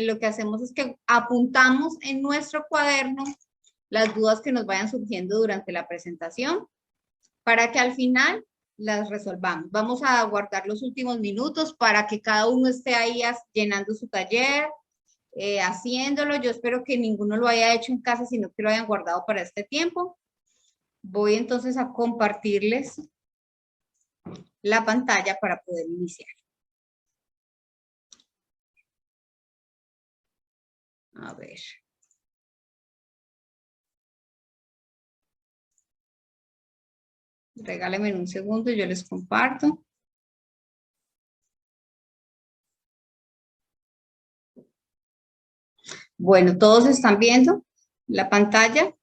lo que hacemos es que apuntamos en nuestro cuaderno las dudas que nos vayan surgiendo durante la presentación para que al final las resolvamos. Vamos a guardar los últimos minutos para que cada uno esté ahí llenando su taller, haciéndolo. Yo espero que ninguno lo haya hecho en casa, sino que lo hayan guardado para este tiempo. Voy entonces a compartirles la pantalla para poder iniciar. A ver. Regálenme un segundo, yo les comparto. Bueno, ¿todos están viendo la pantalla?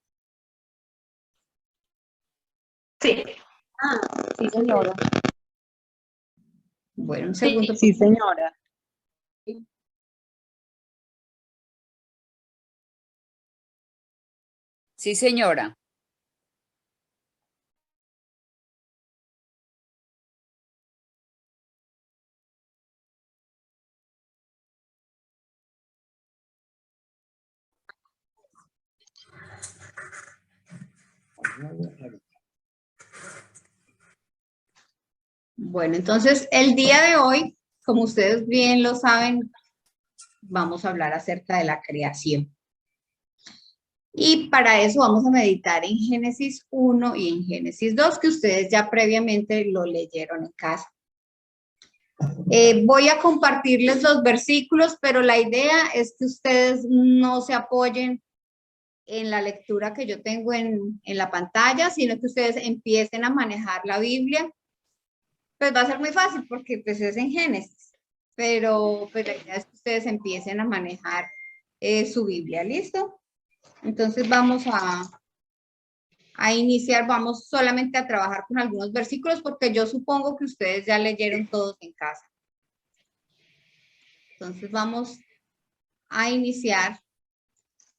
Sí. Sí, señora. Bueno, un segundo. Sí, señora. Sí, señora. Bueno, entonces el día de hoy, como ustedes bien lo saben, vamos a hablar acerca de la creación. Y para eso vamos a meditar en Génesis 1 y en Génesis 2, que ustedes ya previamente lo leyeron en casa. Voy a compartirles los versículos, pero la idea es que ustedes no se apoyen en la lectura que yo tengo en la pantalla, sino que ustedes empiecen a manejar la Biblia. Pues va a ser muy fácil porque pues es en Génesis, pero pues la idea es que ustedes empiecen a manejar su Biblia, ¿listo? Entonces vamos a iniciar, vamos solamente a trabajar con algunos versículos porque yo supongo que ustedes ya leyeron todos en casa. Entonces vamos a iniciar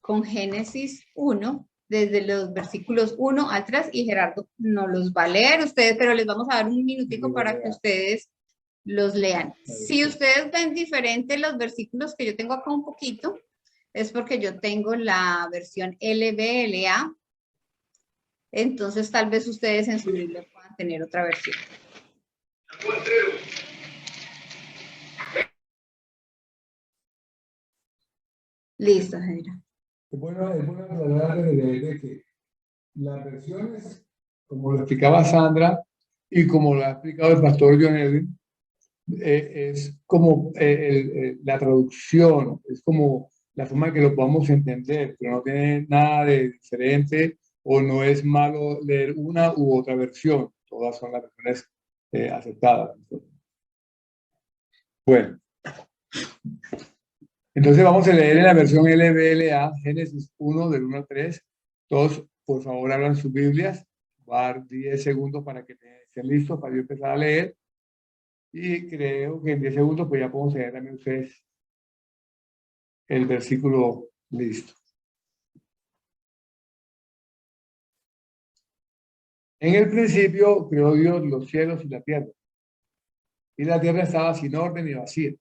con Génesis 1, desde los versículos 1 al 3, y Gerardo no los va a leer ustedes, pero les vamos a dar un minutico para que ustedes los lean. Si ustedes ven diferente los versículos que yo tengo acá un poquito, es porque yo tengo la versión LBLA, entonces tal vez ustedes en su Biblia puedan tener otra versión. Listo, Jaira. Es bueno aclarar de que las versiones, como lo explicaba Sandra y como lo ha explicado el pastor John Edwin, es como la traducción, es como la forma en que lo podamos entender, pero no tiene nada de diferente o no es malo leer una u otra versión. Todas son las versiones aceptadas. Bueno. Entonces vamos a leer en la versión LBLA, Génesis 1, del 1 al 3. Todos, por favor, abran sus Biblias. Va a dar 10 segundos para que estén listos para yo empezar a leer. Y creo que en 10 segundos pues ya podemos leer también ustedes el versículo listo. En el principio creó Dios los cielos y la tierra. Y la tierra estaba sin orden y vacía.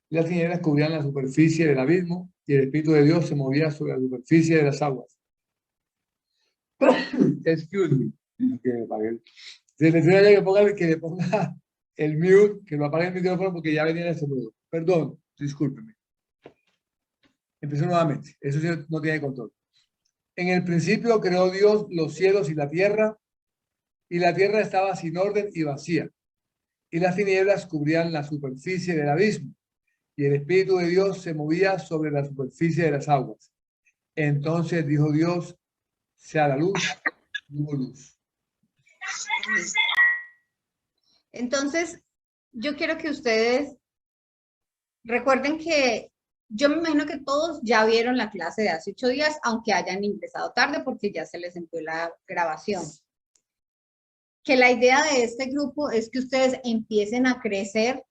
Y las tinieblas cubrían la superficie del abismo, y el Espíritu de Dios se movía sobre la superficie de las aguas. Excuse me. Se le dice que le ponga el mute, que lo apague el micrófono porque ya venía ese ruido. Perdón, discúlpeme. Empiezo nuevamente. Eso sí no tiene control. En el principio creó Dios los cielos y la tierra estaba sin orden y vacía. Y las tinieblas cubrían la superficie del abismo. Y el Espíritu de Dios se movía sobre la superficie de las aguas. Entonces dijo Dios, sea la luz, y hubo luz. Entonces, yo quiero que ustedes recuerden que yo me imagino que todos ya vieron la clase de hace 8 días, aunque hayan ingresado tarde porque ya se les envió la grabación. Que la idea de este grupo es que ustedes empiecen a crecer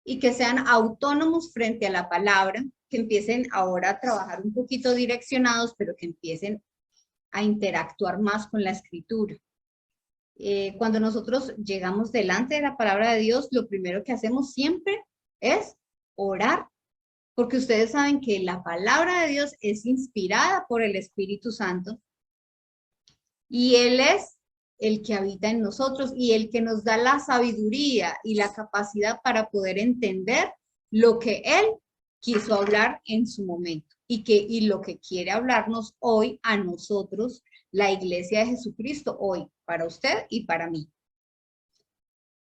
y que sean autónomos frente a la palabra, que empiecen ahora a trabajar un poquito direccionados, pero que empiecen a interactuar más con la escritura. Cuando nosotros llegamos delante de la palabra de Dios, lo primero que hacemos siempre es orar porque ustedes saben que la palabra de Dios es inspirada por el Espíritu Santo y Él es el que habita en nosotros y el que nos da la sabiduría y la capacidad para poder entender lo que Él quiso hablar en su momento y lo que quiere hablarnos hoy a nosotros, la Iglesia de Jesucristo, hoy, para usted y para mí.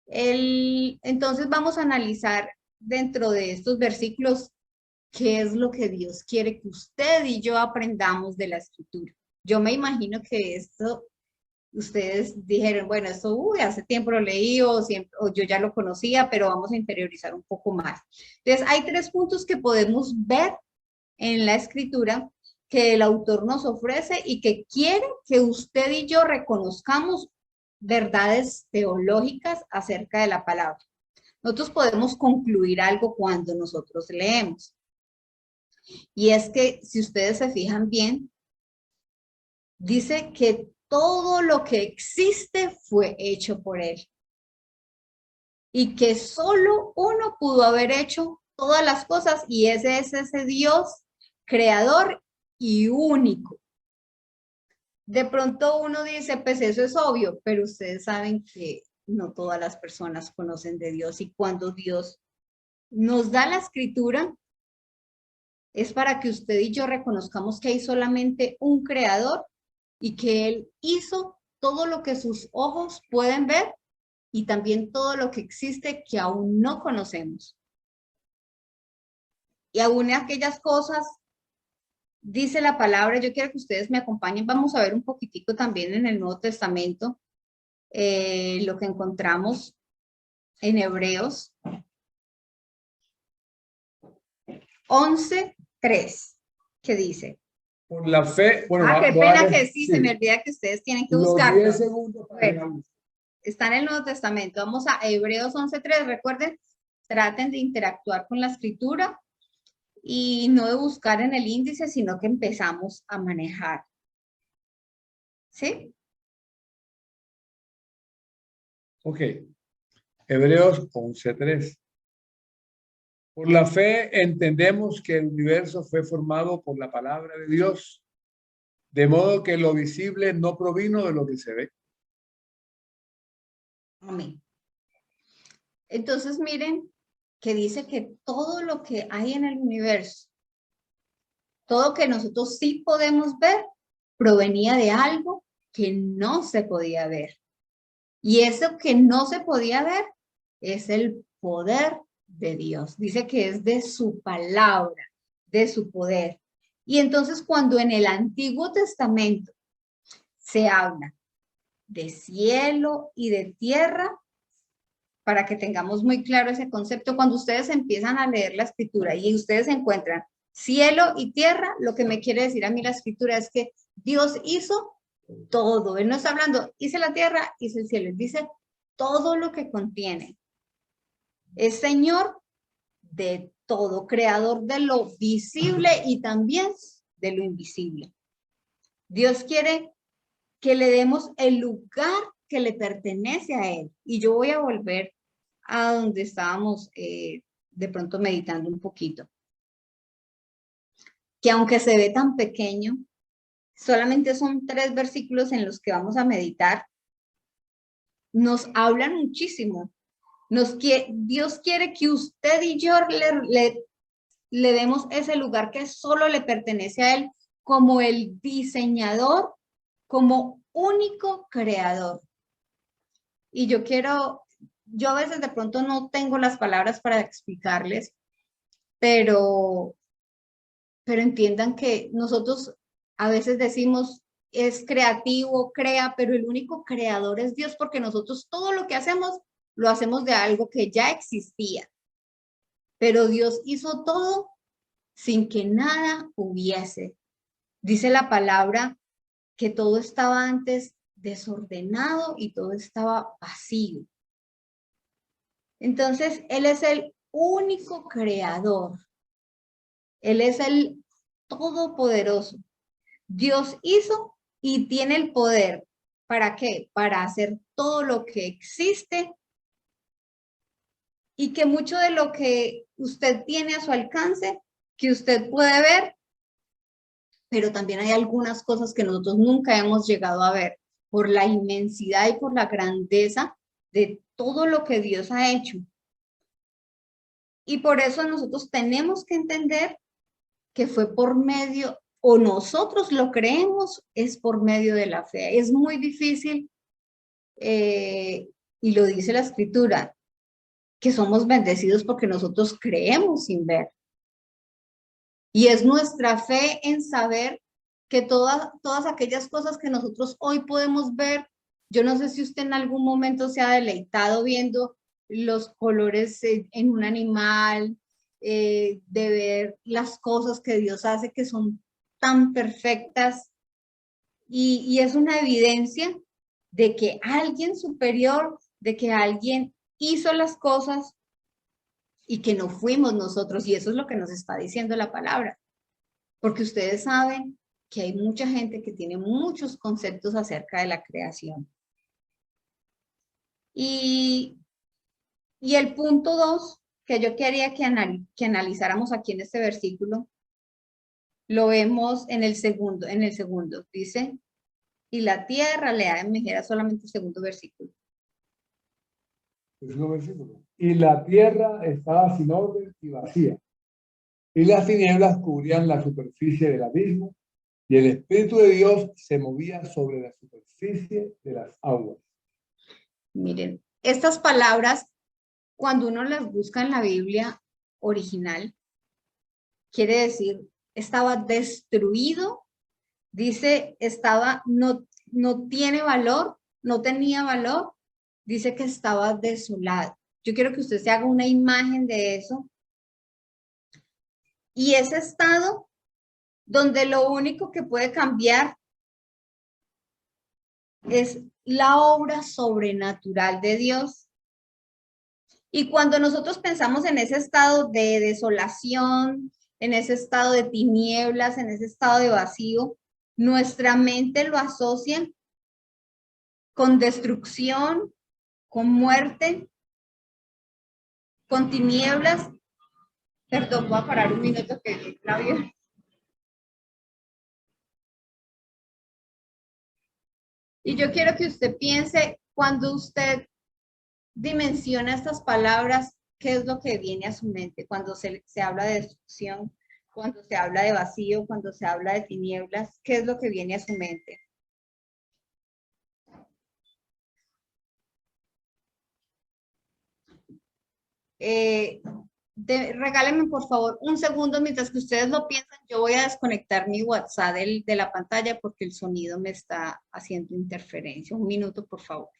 Entonces vamos a analizar dentro de estos versículos qué es lo que Dios quiere que usted y yo aprendamos de la Escritura. Yo me imagino que esto, ustedes dijeron, bueno, esto hace tiempo lo leí o yo ya lo conocía, pero vamos a interiorizar un poco más. Entonces, hay 3 puntos que podemos ver en la Escritura que el autor nos ofrece y que quiere que usted y yo reconozcamos verdades teológicas acerca de la palabra. Nosotros podemos concluir algo cuando nosotros leemos. Y es que, si ustedes se fijan bien, dice que todo lo que existe fue hecho por Él. Y que solo uno pudo haber hecho todas las cosas, y ese es ese Dios creador y único. De pronto uno dice, pues eso es obvio, pero ustedes saben que no todas las personas conocen de Dios, y cuando Dios nos da la Escritura, es para que usted y yo reconozcamos que hay solamente un creador y que Él hizo todo lo que sus ojos pueden ver y también todo lo que existe que aún no conocemos. Y aún aquellas cosas, dice la palabra, yo quiero que ustedes me acompañen, vamos a ver un poquitico también en el Nuevo Testamento, lo que encontramos en Hebreos 11:3, que dice. Por la fe, bueno, qué pena que sí, se me olvida que ustedes tienen que buscarlo. Los 10 segundos para está en el Nuevo Testamento. Vamos a Hebreos 11:3. Recuerden, traten de interactuar con la Escritura y no de buscar en el índice, sino que empezamos a manejar. ¿Sí? Ok. Hebreos 11:3. Por la fe entendemos que el universo fue formado por la palabra de Dios, de modo que lo visible no provino de lo que se ve. Amén. Entonces miren que dice que todo lo que hay en el universo, todo que nosotros sí podemos ver, provenía de algo que no se podía ver. Y eso que no se podía ver es el poder de Dios. Dice que es de su palabra, de su poder. Y entonces cuando en el Antiguo Testamento se habla de cielo y de tierra, para que tengamos muy claro ese concepto, cuando ustedes empiezan a leer la Escritura y ustedes encuentran cielo y tierra, lo que me quiere decir a mí la Escritura es que Dios hizo todo. Él no está hablando, hice la tierra, hice el cielo. Él dice todo lo que contiene. Es Señor de todo, creador de lo visible y también de lo invisible. Dios quiere que le demos el lugar que le pertenece a Él. Y yo voy a volver a donde estábamos de pronto meditando un poquito. Que aunque se ve tan pequeño, solamente son 3 versículos en los que vamos a meditar, nos hablan muchísimo. Dios quiere que usted y yo le demos ese lugar que solo le pertenece a Él, como el diseñador, como único creador. Y yo a veces de pronto no tengo las palabras para explicarles, pero entiendan que nosotros a veces decimos, es creativo, crea, pero el único creador es Dios, porque nosotros todo lo que hacemos, lo hacemos de algo que ya existía. Pero Dios hizo todo sin que nada hubiese. Dice la palabra que todo estaba antes desordenado y todo estaba vacío. Entonces, Él es el único creador. Él es el todopoderoso. Dios hizo y tiene el poder. ¿Para qué? Para hacer todo lo que existe y que mucho de lo que usted tiene a su alcance que usted puede ver, pero también hay algunas cosas que nosotros nunca hemos llegado a ver por la inmensidad y por la grandeza de todo lo que Dios ha hecho. Y por eso nosotros tenemos que entender que fue por medio, o nosotros lo creemos, es por medio de la fe. Es muy difícil, y lo dice la Escritura, que somos bendecidos porque nosotros creemos sin ver. Y es nuestra fe en saber que todas aquellas cosas que nosotros hoy podemos ver, yo no sé si usted en algún momento se ha deleitado viendo los colores en un animal, de ver las cosas que Dios hace que son tan perfectas, y es una evidencia de que alguien superior, de que alguien hizo las cosas y que no fuimos nosotros, y eso es lo que nos está diciendo la palabra, porque ustedes saben que hay mucha gente que tiene muchos conceptos acerca de la creación. Y el punto 2 que yo quería que analizáramos aquí en este versículo, lo vemos en el segundo, dice, y la tierra, lea en Mejera solamente el segundo versículo. El segundo versículo. Y la tierra estaba sin orden y vacía, y las tinieblas cubrían la superficie del abismo, y el Espíritu de Dios se movía sobre la superficie de las aguas. Miren, estas palabras, cuando uno las busca en la Biblia original, quiere decir, estaba destruido, dice, no tiene valor, no tenía valor, dice que estaba desolado. Yo quiero que usted se haga una imagen de eso. Y ese estado donde lo único que puede cambiar es la obra sobrenatural de Dios. Y cuando nosotros pensamos en ese estado de desolación, en ese estado de tinieblas, en ese estado de vacío, nuestra mente lo asocia con destrucción, con muerte, con tinieblas. Perdón, voy a parar un minuto que el avión. Y yo quiero que usted piense, cuando usted dimensiona estas palabras, ¿qué es lo que viene a su mente? Cuando se habla de destrucción, cuando se habla de vacío, cuando se habla de tinieblas, ¿qué es lo que viene a su mente? Regálenme por favor un segundo mientras que ustedes lo piensan. Yo voy a desconectar mi WhatsApp de la pantalla porque el sonido me está haciendo interferencia. Un minuto, por favor.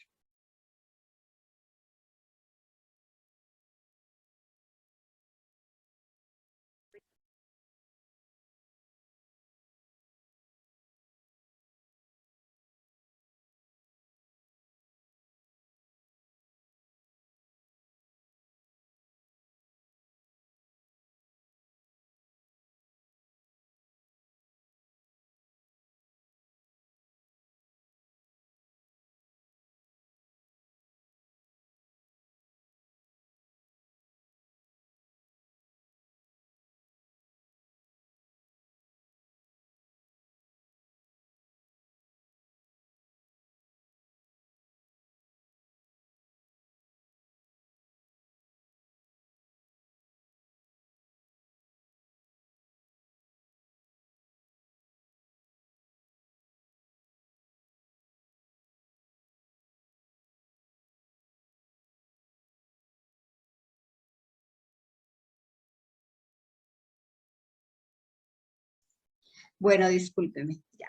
Bueno, discúlpeme, ya.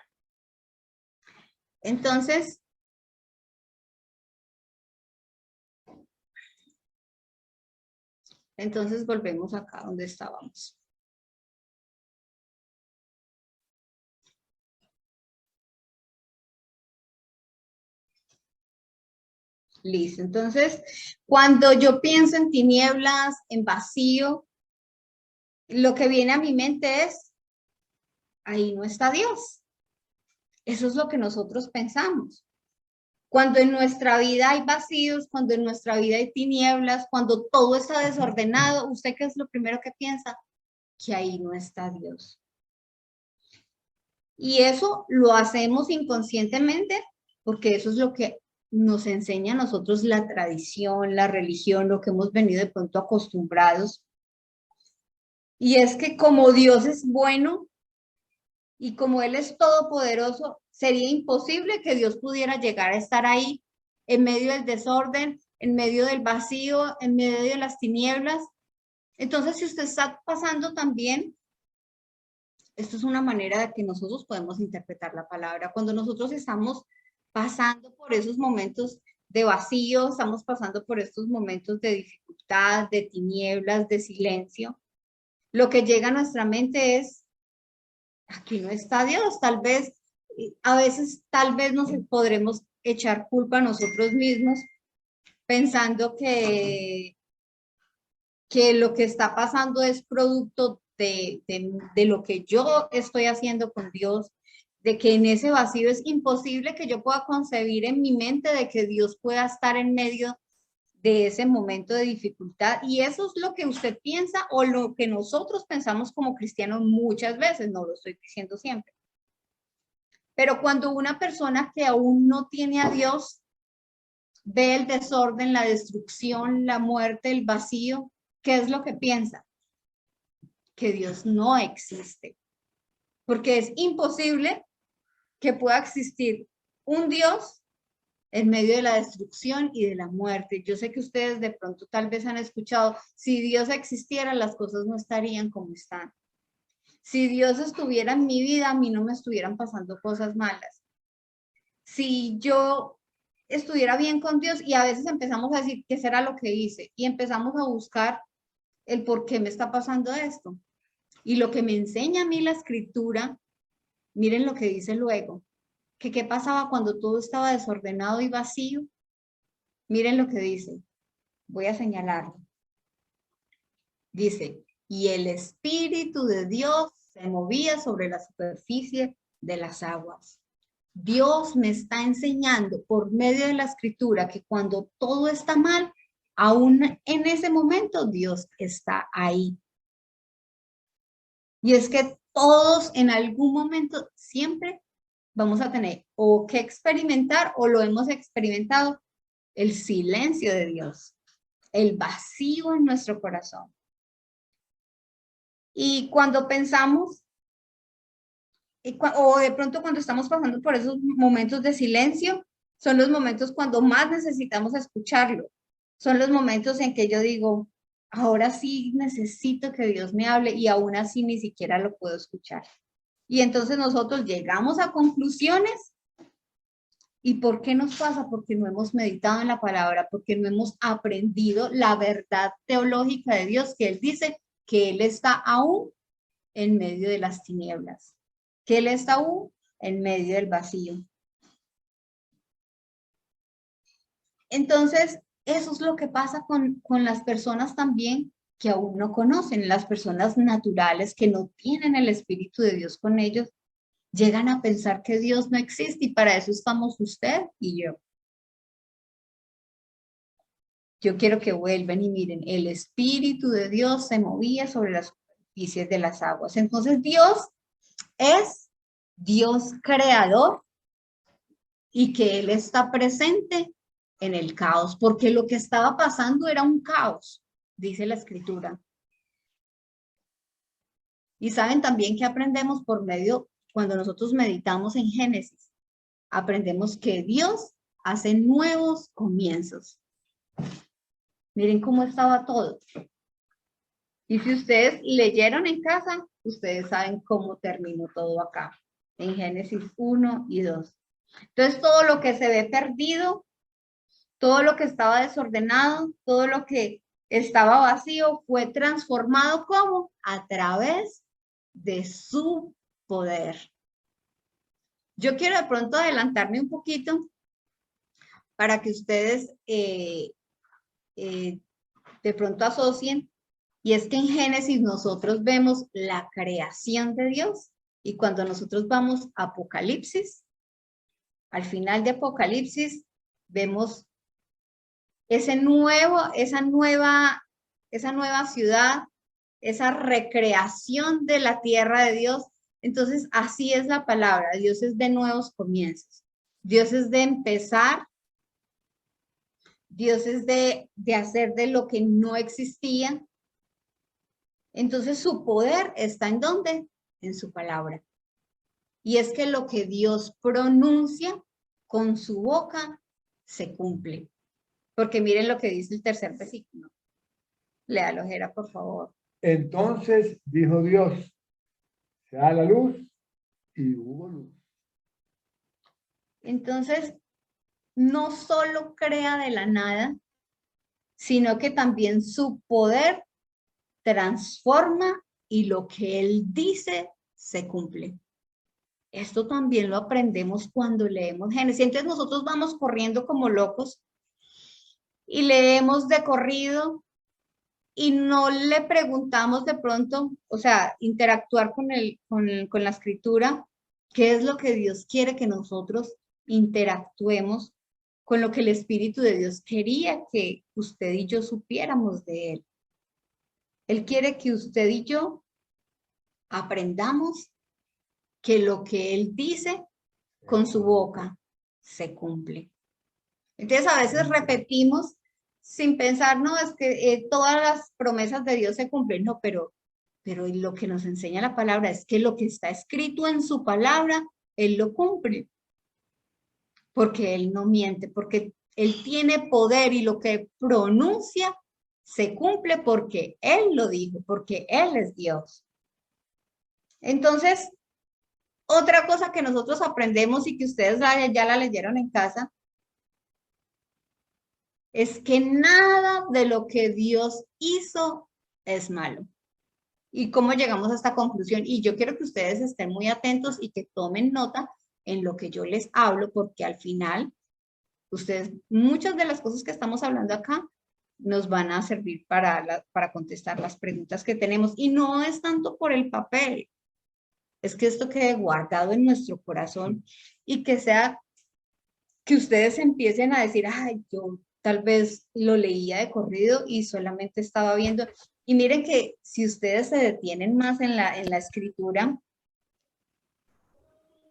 Entonces, volvemos acá donde estábamos. Listo. Entonces, cuando yo pienso en tinieblas, en vacío, lo que viene a mi mente es, ahí no está Dios. Eso es lo que nosotros pensamos. Cuando en nuestra vida hay vacíos, cuando en nuestra vida hay tinieblas, cuando todo está desordenado, ¿usted qué es lo primero que piensa? que ahí no está Dios. Y eso lo hacemos inconscientemente porque eso es lo que nos enseña a nosotros la tradición, la religión, lo que hemos venido de pronto acostumbrados. Y es que como Dios es bueno y como Él es todopoderoso, sería imposible que Dios pudiera llegar a estar ahí en medio del desorden, en medio del vacío, en medio de las tinieblas. Entonces, si usted está pasando también, esto es una manera de que nosotros podemos interpretar la palabra. Cuando nosotros estamos pasando por esos momentos de vacío, estamos pasando por estos momentos de dificultad, de tinieblas, de silencio, lo que llega a nuestra mente es, aquí no está Dios, tal vez, a veces tal vez nos podremos echar culpa a nosotros mismos pensando que lo que está pasando es producto de lo que yo estoy haciendo con Dios, de que en ese vacío es imposible que yo pueda concebir en mi mente de que Dios pueda estar en medio de ese momento de dificultad. Y eso es lo que usted piensa o lo que nosotros pensamos como cristianos muchas veces, no lo estoy diciendo siempre. Pero cuando una persona que aún no tiene a Dios ve el desorden, la destrucción, la muerte, el vacío, ¿qué es lo que piensa? Que Dios no existe. Porque es imposible que pueda existir un Dios en medio de la destrucción y de la muerte. Yo sé que ustedes de pronto tal vez han escuchado, si Dios existiera, las cosas no estarían como están. Si Dios estuviera en mi vida, a mí no me estuvieran pasando cosas malas. Si yo estuviera bien con Dios, y a veces empezamos a decir, ¿qué será lo que hice? Y empezamos a buscar el por qué me está pasando esto. Y lo que me enseña a mí la escritura, miren lo que dice luego, que qué pasaba cuando todo estaba desordenado y vacío. Miren lo que dice, voy a señalarlo. Dice, y el Espíritu de Dios se movía sobre la superficie de las aguas. Dios me está enseñando por medio de la escritura que cuando todo está mal, aún en ese momento Dios está ahí. Y es que todos en algún momento siempre vamos a tener o que experimentar o lo hemos experimentado, el silencio de Dios, el vacío en nuestro corazón. Y cuando pensamos, o de pronto cuando estamos pasando por esos momentos de silencio, son los momentos cuando más necesitamos escucharlo. Son los momentos en que yo digo, ahora sí necesito que Dios me hable y aún así ni siquiera lo puedo escuchar. Y entonces nosotros llegamos a conclusiones. ¿Y por qué nos pasa? Porque no hemos meditado en la palabra, porque no hemos aprendido la verdad teológica de Dios, que Él dice que Él está aún en medio de las tinieblas, que Él está aún en medio del vacío. Entonces, eso es lo que pasa con las personas también que aún no conocen, las personas naturales que no tienen el Espíritu de Dios con ellos, llegan a pensar que Dios no existe y para eso estamos usted y yo. Yo quiero que vuelvan y miren, el Espíritu de Dios se movía sobre las superficies de las aguas. Entonces Dios es Dios creador y que Él está presente en el caos, porque lo que estaba pasando era un caos, dice la Escritura. Y saben también que aprendemos por medio, cuando nosotros meditamos en Génesis, aprendemos que Dios hace nuevos comienzos. Miren cómo estaba todo. Y si ustedes leyeron en casa, ustedes saben cómo terminó todo acá, en Génesis 1 y 2. Entonces, todo lo que se ve perdido, todo lo que estaba desordenado, todo lo que estaba vacío, fue transformado ¿cómo? A través de su poder. Yo quiero de pronto adelantarme un poquito para que ustedes de pronto asocien, y es que en Génesis nosotros vemos la creación de Dios, y cuando nosotros vamos a Apocalipsis, al final de Apocalipsis, vemos esa nueva ciudad, esa recreación de la tierra de Dios. Entonces, así es la palabra. Dios es de nuevos comienzos. Dios es de empezar. Dios es de hacer de lo que no existía. Entonces, su poder está ¿en dónde? En su palabra. Y es que lo que Dios pronuncia con su boca se cumple. Porque miren lo que dice el tercer versículo. Léalo, Jera, por favor. Entonces dijo Dios, sea la luz, y hubo luz. Entonces, no solo crea de la nada, sino que también su poder transforma y lo que él dice se cumple. Esto también lo aprendemos cuando leemos Génesis. Entonces nosotros vamos corriendo como locos y leemos de corrido y no le preguntamos de pronto, o sea, interactuar con la escritura, qué es lo que Dios quiere que nosotros interactuemos con lo que el Espíritu de Dios quería que usted y yo supiéramos de Él. Él quiere que usted y yo aprendamos que lo que Él dice con su boca se cumple. Entonces a veces repetimos sin pensar, no, es que todas las promesas de Dios se cumplen, no, pero lo que nos enseña la palabra es que lo que está escrito en su palabra, Él lo cumple. Porque Él no miente, porque Él tiene poder y lo que pronuncia se cumple porque Él lo dijo, porque Él es Dios. Entonces, otra cosa que nosotros aprendemos y que ustedes ya la leyeron en casa, es que nada de lo que Dios hizo es malo. ¿Y cómo llegamos a esta conclusión? Y yo quiero que ustedes estén muy atentos y que tomen nota en lo que yo les hablo, porque al final, ustedes, muchas de las cosas que estamos hablando acá, nos van a servir para contestar las preguntas que tenemos. Y no es tanto por el papel, es que esto quede guardado en nuestro corazón y que sea, que ustedes empiecen a decir, ay, yo tal vez lo leía de corrido y solamente estaba viendo. Y miren que si ustedes se detienen más en la escritura,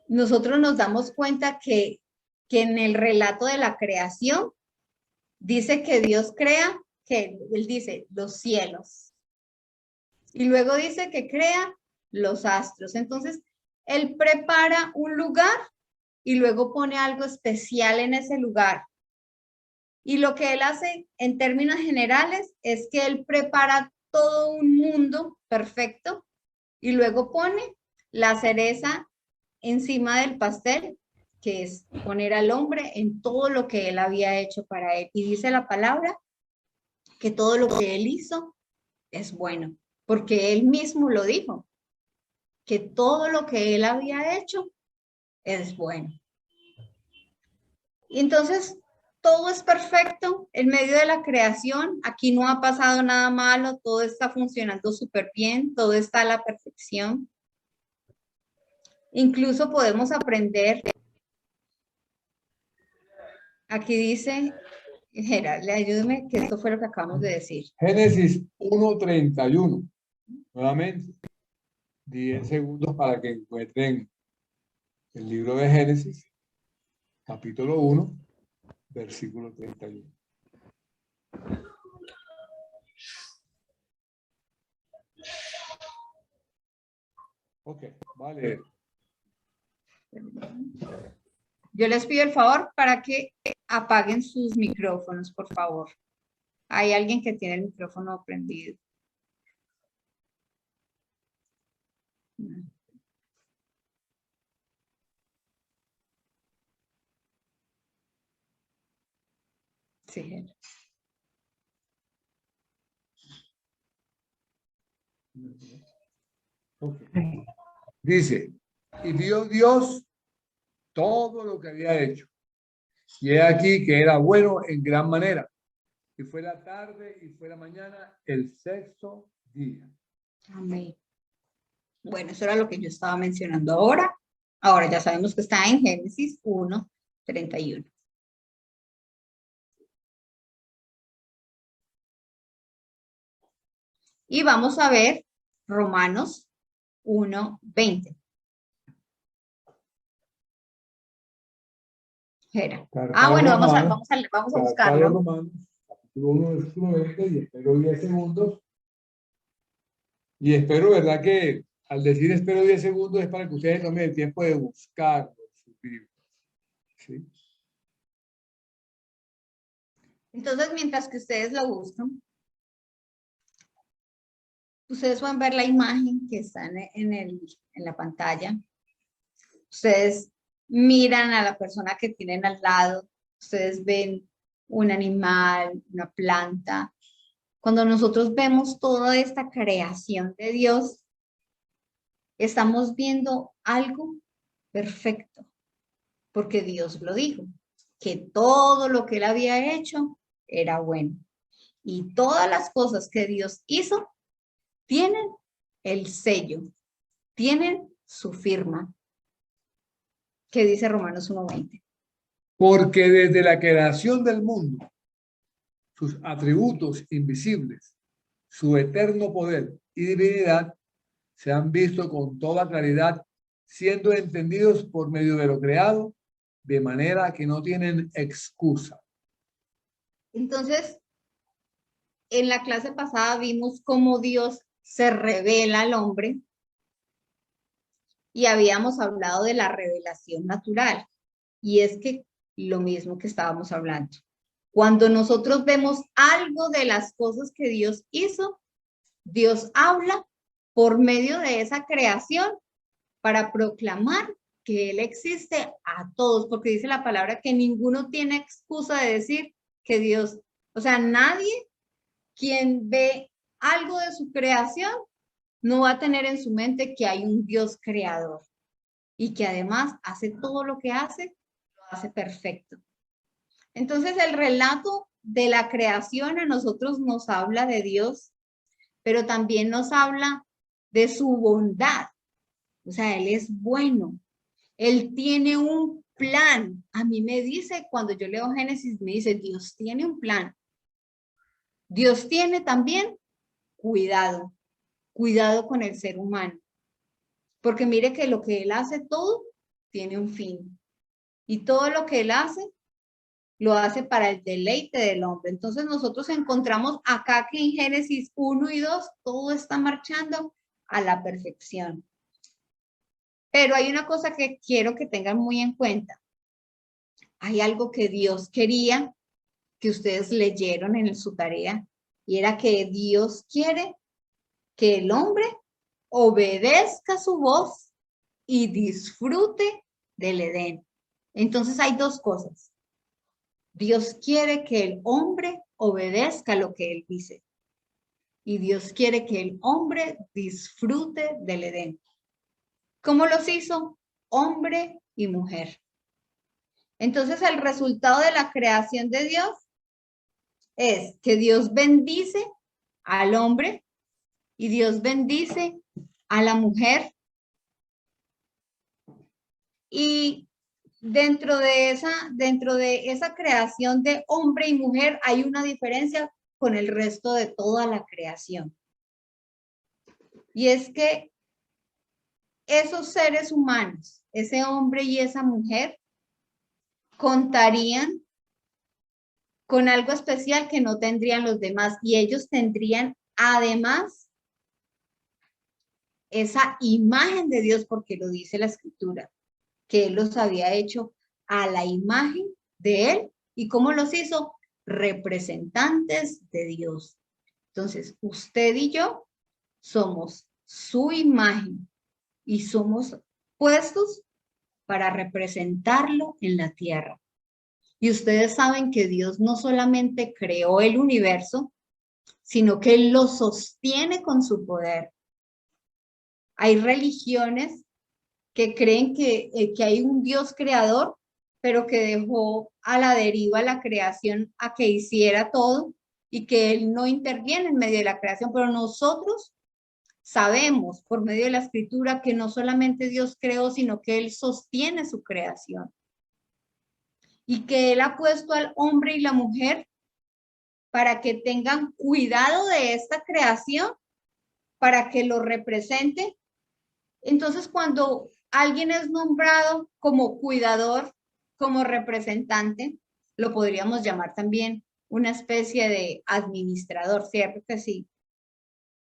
nosotros nos damos cuenta que en el relato de la creación, dice que Dios crea, que Él dice los cielos. Y luego dice que crea los astros. Entonces, Él prepara un lugar y luego pone algo especial en ese lugar. Y lo que Él hace en términos generales es que Él prepara todo un mundo perfecto y luego pone la cereza encima del pastel, que es poner al hombre en todo lo que Él había hecho para Él. Y dice la palabra que todo lo que Él hizo es bueno, porque Él mismo lo dijo, que todo lo que Él había hecho es bueno. Y entonces, todo es perfecto en medio de la creación. Aquí no ha pasado nada malo, todo está funcionando súper bien, todo está a la perfección. Incluso podemos aprender, aquí dice, Gerard, ayúdeme, que esto fue lo que acabamos de decir. Génesis 1:31. Nuevamente, 10 segundos para que encuentren el libro de Génesis, capítulo 1, versículo 31. Ok, vale. Yo les pido el favor para que apaguen sus micrófonos, por favor. Hay alguien que tiene el micrófono prendido. Sí. Okay. Dice, y vio Dios todo lo que había hecho. Y he aquí que era bueno en gran manera. Y fue la tarde y fue la mañana el sexto día. Amén. Bueno, eso era lo que yo estaba mencionando ahora. Ahora ya sabemos que está en Génesis 1:31. Y vamos a ver Romanos 1:20. Bueno, vamos a Carta de buscarlo. Romanos, capítulo 1, versículo 20, y espero 10 segundos. Y espero, ¿verdad? Que al decir espero 10 segundos es para que ustedes tomen el tiempo de buscarlo en sus Biblias. ¿Sí? Entonces, mientras que ustedes lo buscan, ustedes pueden ver la imagen que está en la pantalla. Ustedes miran a la persona que tienen al lado, ustedes ven un animal, una planta. Cuando nosotros vemos toda esta creación de Dios, estamos viendo algo perfecto, porque Dios lo dijo, que todo lo que Él había hecho era bueno. Y todas las cosas que Dios hizo tienen el sello, tienen su firma. ¿Qué dice Romanos 1:20? Porque desde la creación del mundo, sus atributos invisibles, su eterno poder y divinidad se han visto con toda claridad, siendo entendidos por medio de lo creado, de manera que no tienen excusa. Entonces, en la clase pasada vimos cómo Dios se revela al hombre y habíamos hablado de la revelación natural. Y es que lo mismo que estábamos hablando. Cuando nosotros vemos algo de las cosas que Dios hizo, Dios habla por medio de esa creación para proclamar que Él existe a todos, porque dice la palabra que ninguno tiene excusa de decir que Dios, o sea, nadie quien ve algo de su creación no va a tener en su mente que hay un Dios creador y que además hace todo lo que hace, lo hace perfecto. Entonces el relato de la creación a nosotros nos habla de Dios, pero también nos habla de su bondad. O sea, Él es bueno. Él tiene un plan. A mí me dice, cuando yo leo Génesis, me dice, Dios tiene un plan. Dios tiene también cuidado, cuidado con el ser humano. Porque mire que lo que Él hace todo tiene un fin. Y todo lo que Él hace, lo hace para el deleite del hombre. Entonces nosotros encontramos acá que en Génesis 1 y 2 todo está marchando a la perfección. Pero hay una cosa que quiero que tengan muy en cuenta. Hay algo que Dios quería que ustedes leyeron en su tarea y era que Dios quiere que el hombre obedezca su voz y disfrute del Edén. Entonces hay dos cosas. Dios quiere que el hombre obedezca lo que Él dice. Y Dios quiere que el hombre disfrute del Edén. ¿Cómo los hizo? Hombre y mujer. Entonces el resultado de la creación de Dios es que Dios bendice al hombre y Dios bendice a la mujer. Y dentro de esa creación de hombre y mujer hay una diferencia con el resto de toda la creación. Y es que esos seres humanos, ese hombre y esa mujer, contarían con algo especial que no tendrían los demás. Y ellos tendrían además esa imagen de Dios, porque lo dice la Escritura, que Él los había hecho a la imagen de Él. ¿Y cómo los hizo? Representantes de Dios. Entonces, usted y yo somos su imagen y somos puestos para representarlo en la tierra. Y ustedes saben que Dios no solamente creó el universo, sino que Él lo sostiene con su poder. Hay religiones que creen que hay un Dios creador, pero que dejó a la deriva la creación a que hiciera todo y que Él no interviene en medio de la creación. Pero nosotros sabemos por medio de la Escritura que no solamente Dios creó, sino que Él sostiene su creación. Y que Él ha puesto al hombre y la mujer para que tengan cuidado de esta creación para que lo represente. Entonces, cuando alguien es nombrado como cuidador, como representante, lo podríamos llamar también una especie de administrador, ¿cierto que sí?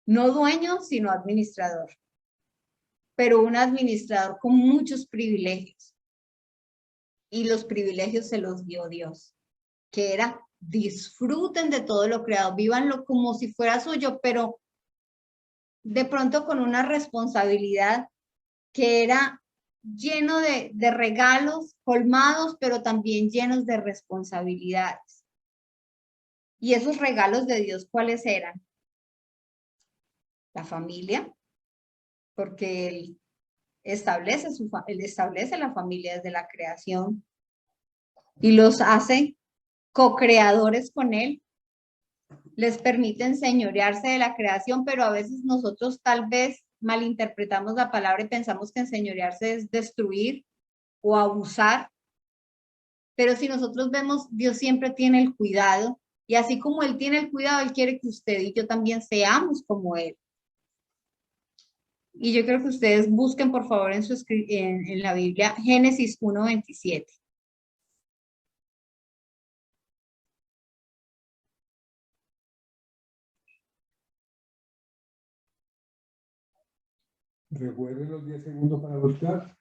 No dueño, sino administrador. Pero un administrador con muchos privilegios. Y los privilegios se los dio Dios, que era disfruten de todo lo creado, vívanlo como si fuera suyo, pero de pronto con una responsabilidad que era lleno de regalos colmados, pero también llenos de responsabilidades. ¿Y esos regalos de Dios cuáles eran? La familia, porque Él establece la familia desde la creación y los hace co-creadores con Él. Les permite enseñorearse de la creación, pero a veces nosotros tal vez malinterpretamos la palabra y pensamos que enseñorearse es destruir o abusar. Pero si nosotros vemos, Dios siempre tiene el cuidado, y así como Él tiene el cuidado, Él quiere que usted y yo también seamos como Él. Y yo creo que ustedes busquen, por favor, en la Biblia, Génesis 1:27. Recuerden los 10 segundos para buscar.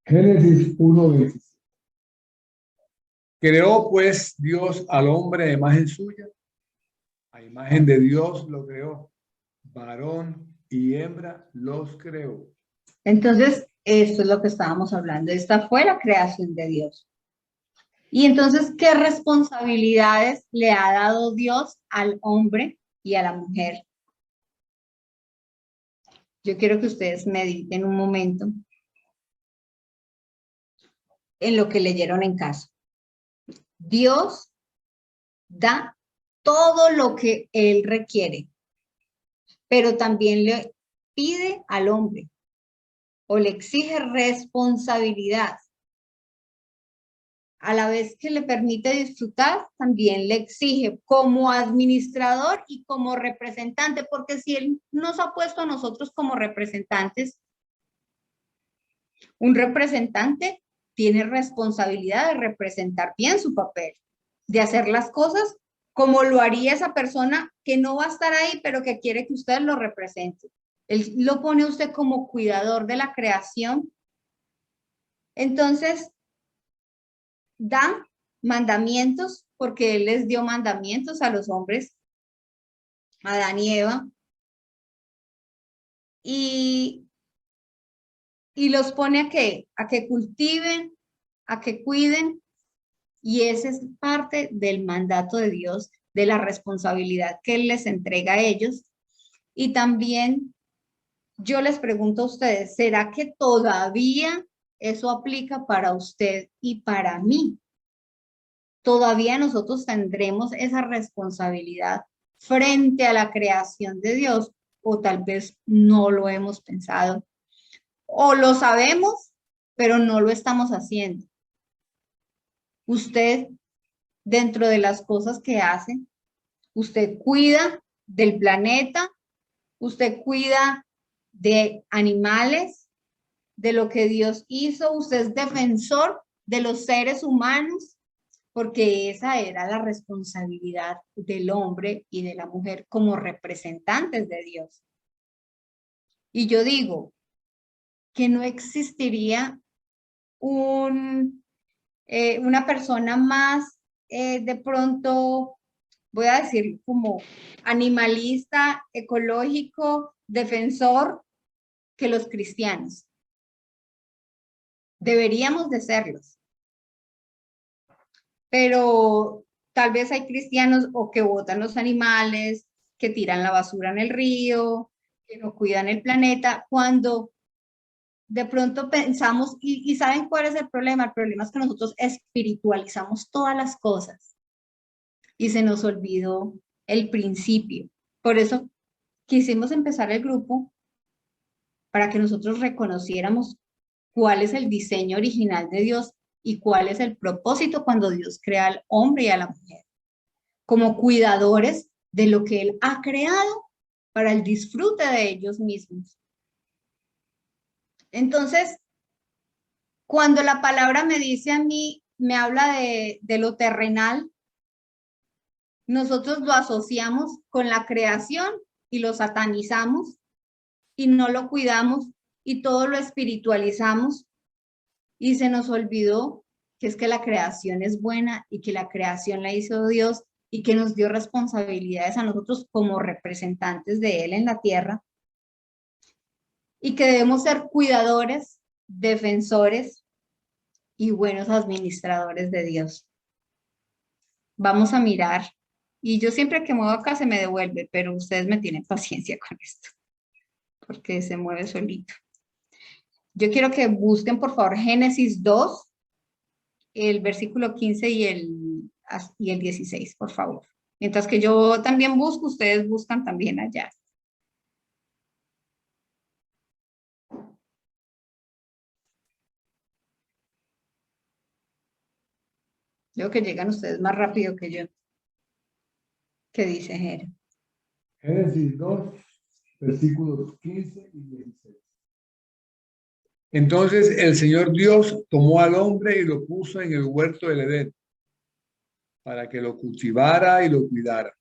Génesis 1:27. Creó pues Dios al hombre de imagen suya, a imagen de Dios lo creó, varón y hembra los creó. Entonces, esto es lo que estábamos hablando. Esta fue la creación de Dios. Y entonces, ¿qué responsabilidades le ha dado Dios al hombre y a la mujer? Yo quiero que ustedes mediten un momento en lo que leyeron en casa. Dios da todo lo que Él requiere, pero también le pide al hombre o le exige responsabilidad. A la vez que le permite disfrutar, también le exige como administrador y como representante, porque si Él nos ha puesto a nosotros como representantes, un representante tiene responsabilidad de representar bien su papel, de hacer las cosas como lo haría esa persona que no va a estar ahí, pero que quiere que usted lo represente. Él lo pone a usted como cuidador de la creación. Entonces, da mandamientos, porque Él les dio mandamientos a los hombres, a Adán y Eva, y los pone a que cultiven, a que cuiden, y esa es parte del mandato de Dios, de la responsabilidad que Él les entrega a ellos. Y también yo les pregunto a ustedes, ¿será que todavía eso aplica para usted y para mí? ¿Todavía nosotros tendremos esa responsabilidad frente a la creación de Dios? O tal vez no lo hemos pensado. O lo sabemos, pero no lo estamos haciendo. Usted, dentro de las cosas que hace, usted cuida del planeta, usted cuida de animales, de lo que Dios hizo, usted es defensor de los seres humanos, porque esa era la responsabilidad del hombre y de la mujer como representantes de Dios. Y yo digo que no existiría una persona más, de pronto, voy a decir como animalista, ecológico, defensor, que los cristianos. Deberíamos de serlos. Pero tal vez hay cristianos o que botan los animales, que tiran la basura en el río, que no cuidan el planeta, cuando de pronto pensamos, y ¿saben cuál es el problema? El problema es que nosotros espiritualizamos todas las cosas y se nos olvidó el principio. Por eso quisimos empezar el grupo para que nosotros reconociéramos cuál es el diseño original de Dios y cuál es el propósito cuando Dios crea al hombre y a la mujer, como cuidadores de lo que Él ha creado para el disfrute de ellos mismos. Entonces, cuando la palabra me dice a mí, me habla de lo terrenal, nosotros lo asociamos con la creación y lo satanizamos y no lo cuidamos y todo lo espiritualizamos y se nos olvidó que es que la creación es buena y que la creación la hizo Dios y que nos dio responsabilidades a nosotros como representantes de Él en la tierra y que debemos ser cuidadores, defensores y buenos administradores de Dios. Vamos a mirar, y yo siempre que muevo acá se me devuelve, pero ustedes me tienen paciencia con esto, porque se mueve solito. Yo quiero que busquen, por favor, Génesis 2, el versículo 15 y el 16, por favor. Mientras que yo también busco, ustedes buscan también allá. Creo que llegan ustedes más rápido que yo. ¿Qué dice Jero? Génesis 2, versículos 15 y 16. Entonces el Señor Dios tomó al hombre y lo puso en el huerto del Edén para que lo cultivara y lo cuidara.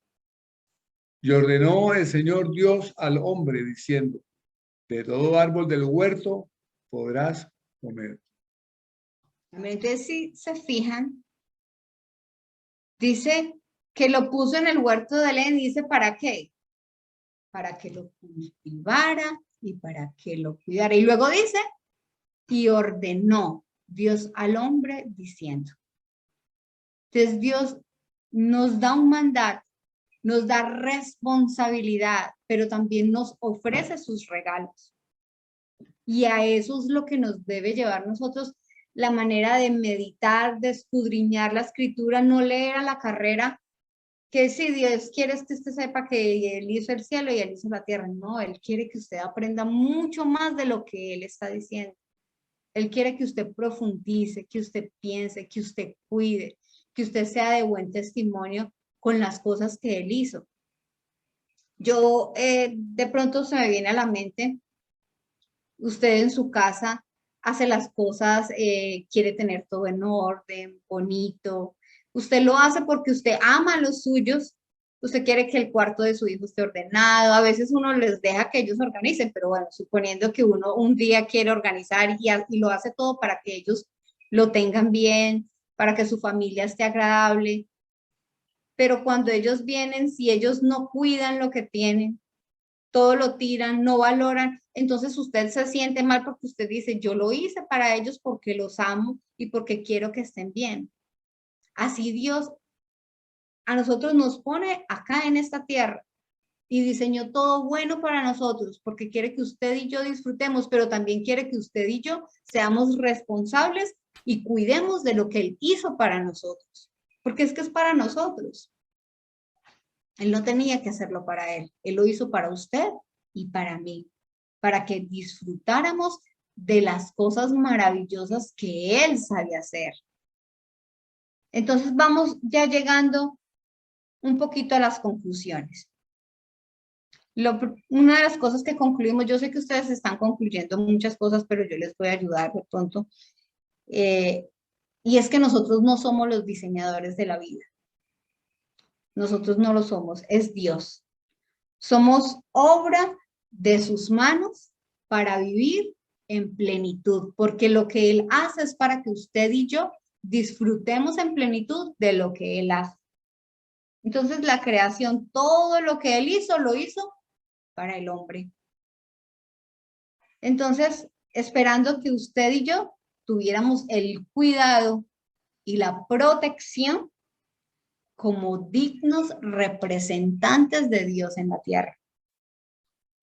Y ordenó el Señor Dios al hombre diciendo, de todo árbol del huerto podrás comer. Entonces, si se fijan, dice que lo puso en el huerto del Edén, dice ¿para qué? Para que lo cultivara y para que lo cuidara. Y luego dice, y ordenó Dios al hombre diciendo. Entonces Dios nos da un mandato, nos da responsabilidad, pero también nos ofrece sus regalos. Y a eso es lo que nos debe llevar nosotros la manera de meditar, de escudriñar la escritura, no leer a la carrera, que si Dios quiere que usted sepa que Él hizo el cielo y Él hizo la tierra. No, Él quiere que usted aprenda mucho más de lo que Él está diciendo. Él quiere que usted profundice, que usted piense, que usted cuide, que usted sea de buen testimonio con las cosas que Él hizo. Yo, de pronto se me viene a la mente, usted en su casa hace las cosas, quiere tener todo en orden, bonito. Usted lo hace porque usted ama a los suyos, usted quiere que el cuarto de su hijo esté ordenado. A veces uno les deja que ellos organicen, pero bueno, suponiendo que uno un día quiere organizar y lo hace todo para que ellos lo tengan bien, para que su familia esté agradable. Pero cuando ellos vienen, si ellos no cuidan lo que tienen, todo lo tiran, no valoran, entonces usted se siente mal porque usted dice, yo lo hice para ellos porque los amo y porque quiero que estén bien. Así Dios a nosotros nos pone acá en esta tierra y diseñó todo bueno para nosotros porque quiere que usted y yo disfrutemos, pero también quiere que usted y yo seamos responsables y cuidemos de lo que Él hizo para nosotros, porque es que es para nosotros. Él no tenía que hacerlo para Él, Él lo hizo para usted y para mí, para que disfrutáramos de las cosas maravillosas que Él sabe hacer. Entonces vamos ya llegando un poquito a las conclusiones. Una de las cosas que concluimos, yo sé que ustedes están concluyendo muchas cosas, pero yo les voy a ayudar de pronto, y es que nosotros no somos los diseñadores de la vida. Nosotros no lo somos, es Dios. Somos obra de sus manos para vivir en plenitud, porque lo que Él hace es para que usted y yo disfrutemos en plenitud de lo que Él hace. Entonces la creación, todo lo que Él hizo, lo hizo para el hombre. Entonces, esperando que usted y yo tuviéramos el cuidado y la protección como dignos representantes de Dios en la tierra.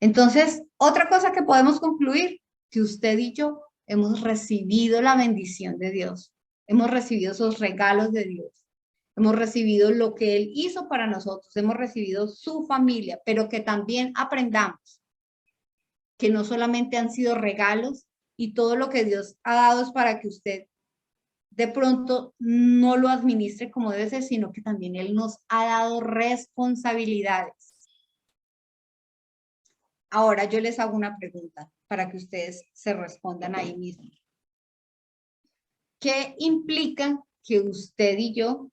Entonces, otra cosa que podemos concluir, que usted y yo hemos recibido la bendición de Dios, hemos recibido esos regalos de Dios, hemos recibido lo que Él hizo para nosotros, hemos recibido su familia, pero que también aprendamos que no solamente han sido regalos, y todo lo que Dios ha dado es para que usted de pronto no lo administre como debe ser, sino que también Él nos ha dado responsabilidades. Ahora yo les hago una pregunta para que ustedes se respondan ahí mismo. ¿Qué implica que usted y yo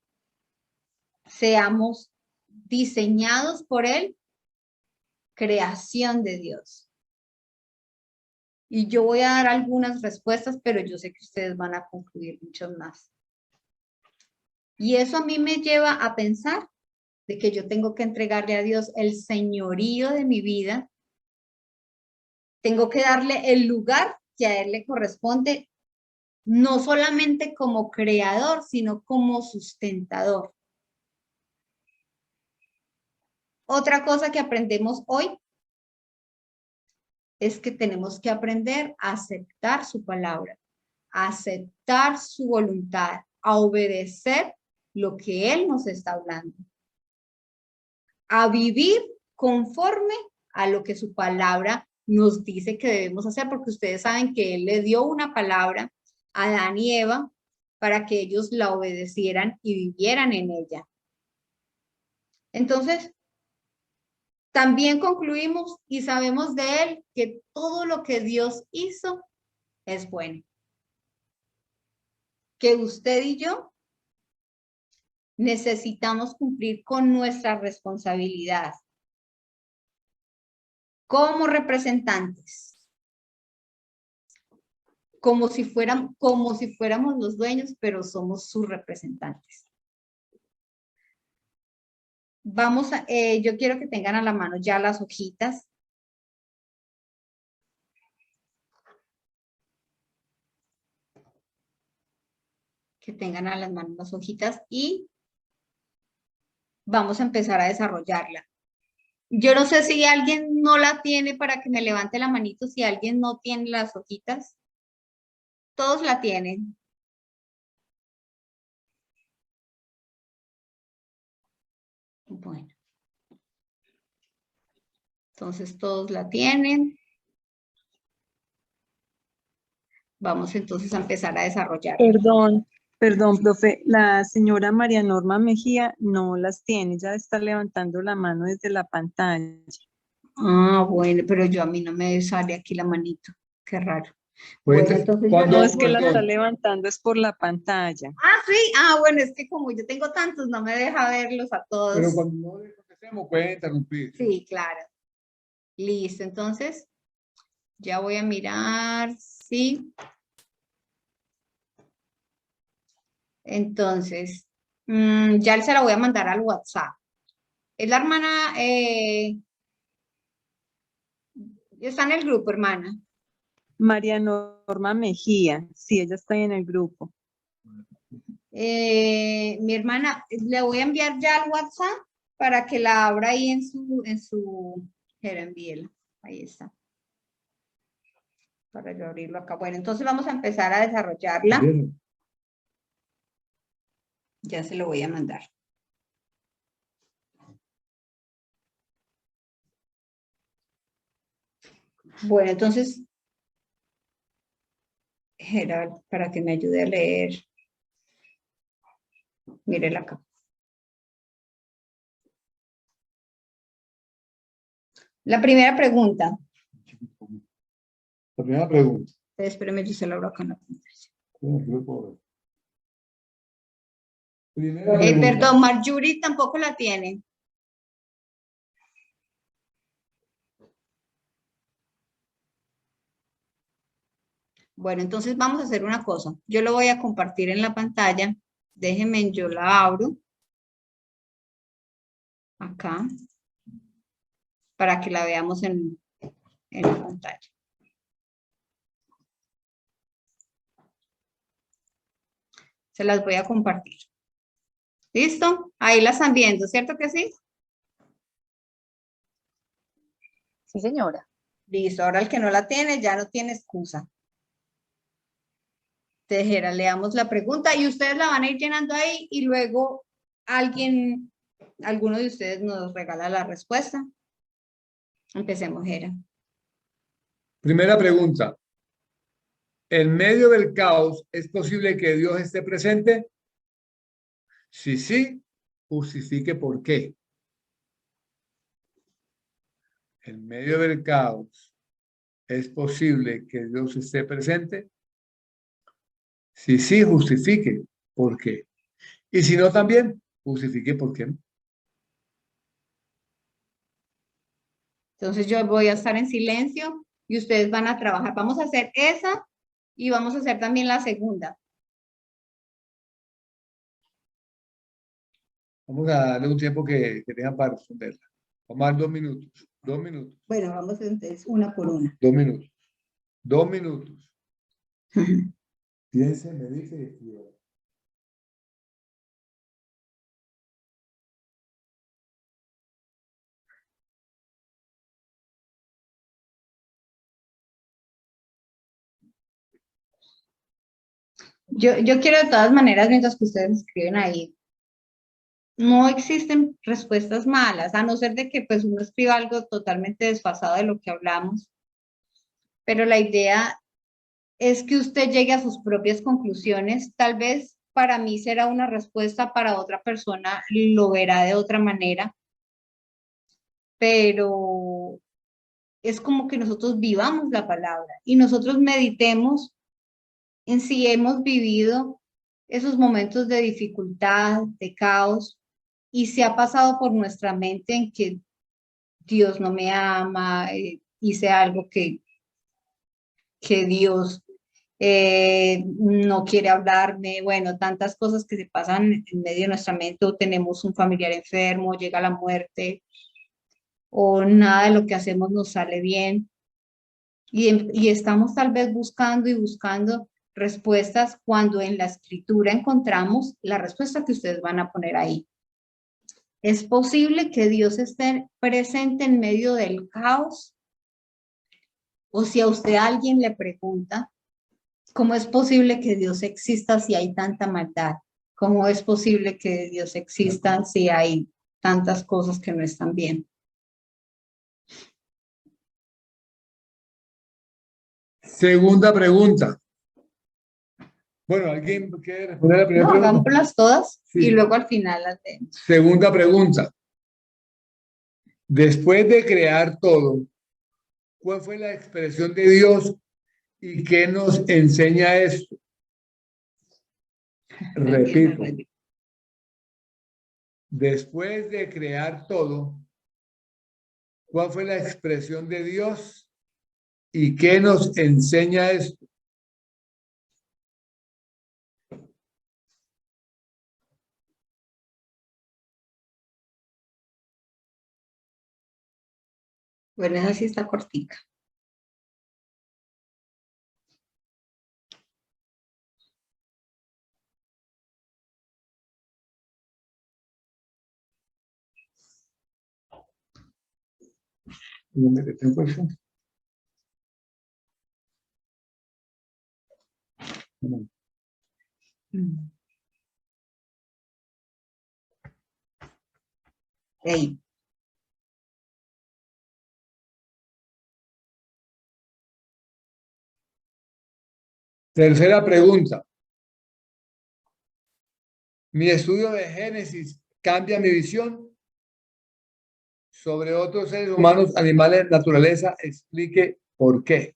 seamos diseñados por Él, creación de Dios? Y yo voy a dar algunas respuestas, pero yo sé que ustedes van a concluir muchas más. Y eso a mí me lleva a pensar de que yo tengo que entregarle a Dios el señorío de mi vida. Tengo que darle el lugar que a Él le corresponde, no solamente como creador, sino como sustentador. Otra cosa que aprendemos hoy es que tenemos que aprender a aceptar su palabra, a aceptar su voluntad, a obedecer lo que Él nos está hablando, a vivir conforme a lo que su palabra nos dice que debemos hacer, porque ustedes saben que Él le dio una palabra a Adán y Eva para que ellos la obedecieran y vivieran en ella. Entonces, también concluimos y sabemos de Él que todo lo que Dios hizo es bueno. Que usted y yo necesitamos cumplir con nuestra responsabilidad como representantes, como si fuéramos los dueños, pero somos sus representantes. Vamos a, yo quiero que tengan a la mano ya las hojitas. Que tengan a las manos las hojitas y vamos a empezar a desarrollarla. Yo no sé si alguien no la tiene para que me levante la manito, si alguien no tiene las hojitas. Todos la tienen. Bueno. Entonces todos la tienen. Vamos entonces a empezar a desarrollar. Perdón, profe. La señora María Norma Mejía no las tiene. Ya está levantando la mano desde la pantalla. Ah, bueno, pero a mí no me sale aquí la manito. Qué raro. Pues, Bueno, entonces No es que la cuando- está levantando, es por la pantalla. Ah, sí. Ah, bueno, es que como yo tengo tantos, no me deja verlos a todos. Pero cuando no le contestemos, puede interrumpir. Sí, claro. Listo, entonces ya voy a mirar, sí. Entonces, ya se la voy a mandar al WhatsApp. Es la hermana, está en el grupo, hermana. María Norma Mejía, sí, ella está ahí en el grupo. Mi hermana, le voy a enviar ya al WhatsApp para que la abra ahí envíela. Ahí está. Para yo abrirlo acá. Bueno, entonces vamos a empezar a desarrollarla. Bien. Ya se lo voy a mandar. Bueno, entonces, Gerald, para que me ayude a leer. Mírela acá. La primera pregunta. La primera pregunta. Espérame, yo se la abro acá en la pantalla. Primera pregunta. Perdón, Marjorie tampoco la tiene. Bueno, entonces vamos a hacer una cosa. Yo lo voy a compartir en la pantalla. Déjenme, yo la abro. Acá. Para que la veamos en la pantalla. Se las voy a compartir. ¿Listo? Ahí la están viendo, ¿cierto que sí? Sí, señora. Listo, ahora el que no la tiene ya no tiene excusa. Tejera, leamos la pregunta y ustedes la van a ir llenando ahí y luego alguno de ustedes nos regala la respuesta. Empecemos, Jera. Primera pregunta. ¿En medio del caos es posible que Dios esté presente? Si sí, justifique por qué. En medio del caos, ¿es posible que Dios esté presente? Si sí, justifique por qué. Y si no, también justifique por qué. Entonces yo voy a estar en silencio y ustedes van a trabajar. Vamos a hacer esa y vamos a hacer también la segunda. Vamos a darle un tiempo que tengan para responderla. Vamos a dar 2 minutos. 2 minutos. Bueno, vamos entonces una por una. 2 minutos. 2 minutos. Piense, medite y escriba. Yo quiero de todas maneras, mientras que ustedes escriben ahí, no existen respuestas malas, a no ser de que pues uno escriba algo totalmente desfasado de lo que hablamos, pero la idea es que usted llegue a sus propias conclusiones. Tal vez para mí será una respuesta, para otra persona lo verá de otra manera, pero es como que nosotros vivamos la palabra y nosotros meditemos en si hemos vivido esos momentos de dificultad, de caos, y se ha pasado por nuestra mente en que Dios no me ama, hice algo que Dios no quiere hablarme, bueno, tantas cosas que se pasan en medio de nuestra mente, o tenemos un familiar enfermo, llega la muerte, o nada de lo que hacemos nos sale bien, y estamos tal vez buscando y buscando respuestas cuando en la escritura encontramos la respuesta que ustedes van a poner ahí. ¿Es posible que Dios esté presente en medio del caos? O si a usted alguien le pregunta, ¿cómo es posible que Dios exista si hay tanta maldad? ¿Cómo es posible que Dios exista si hay tantas cosas que no están bien? Segunda pregunta. Bueno, ¿alguien quiere responder a la primera No, pregunta? hagámoslas todas y Sí. luego al final las vemos. Segunda pregunta. Después de crear todo, ¿cuál fue la expresión de Dios y qué nos enseña esto? Repito. Después de crear todo, ¿cuál fue la expresión de Dios y qué nos enseña esto? Bueno, esa sí está cortica. Ahí. Tercera pregunta. Mi estudio de Génesis cambia mi visión sobre otros seres humanos, animales, naturaleza. Explique por qué.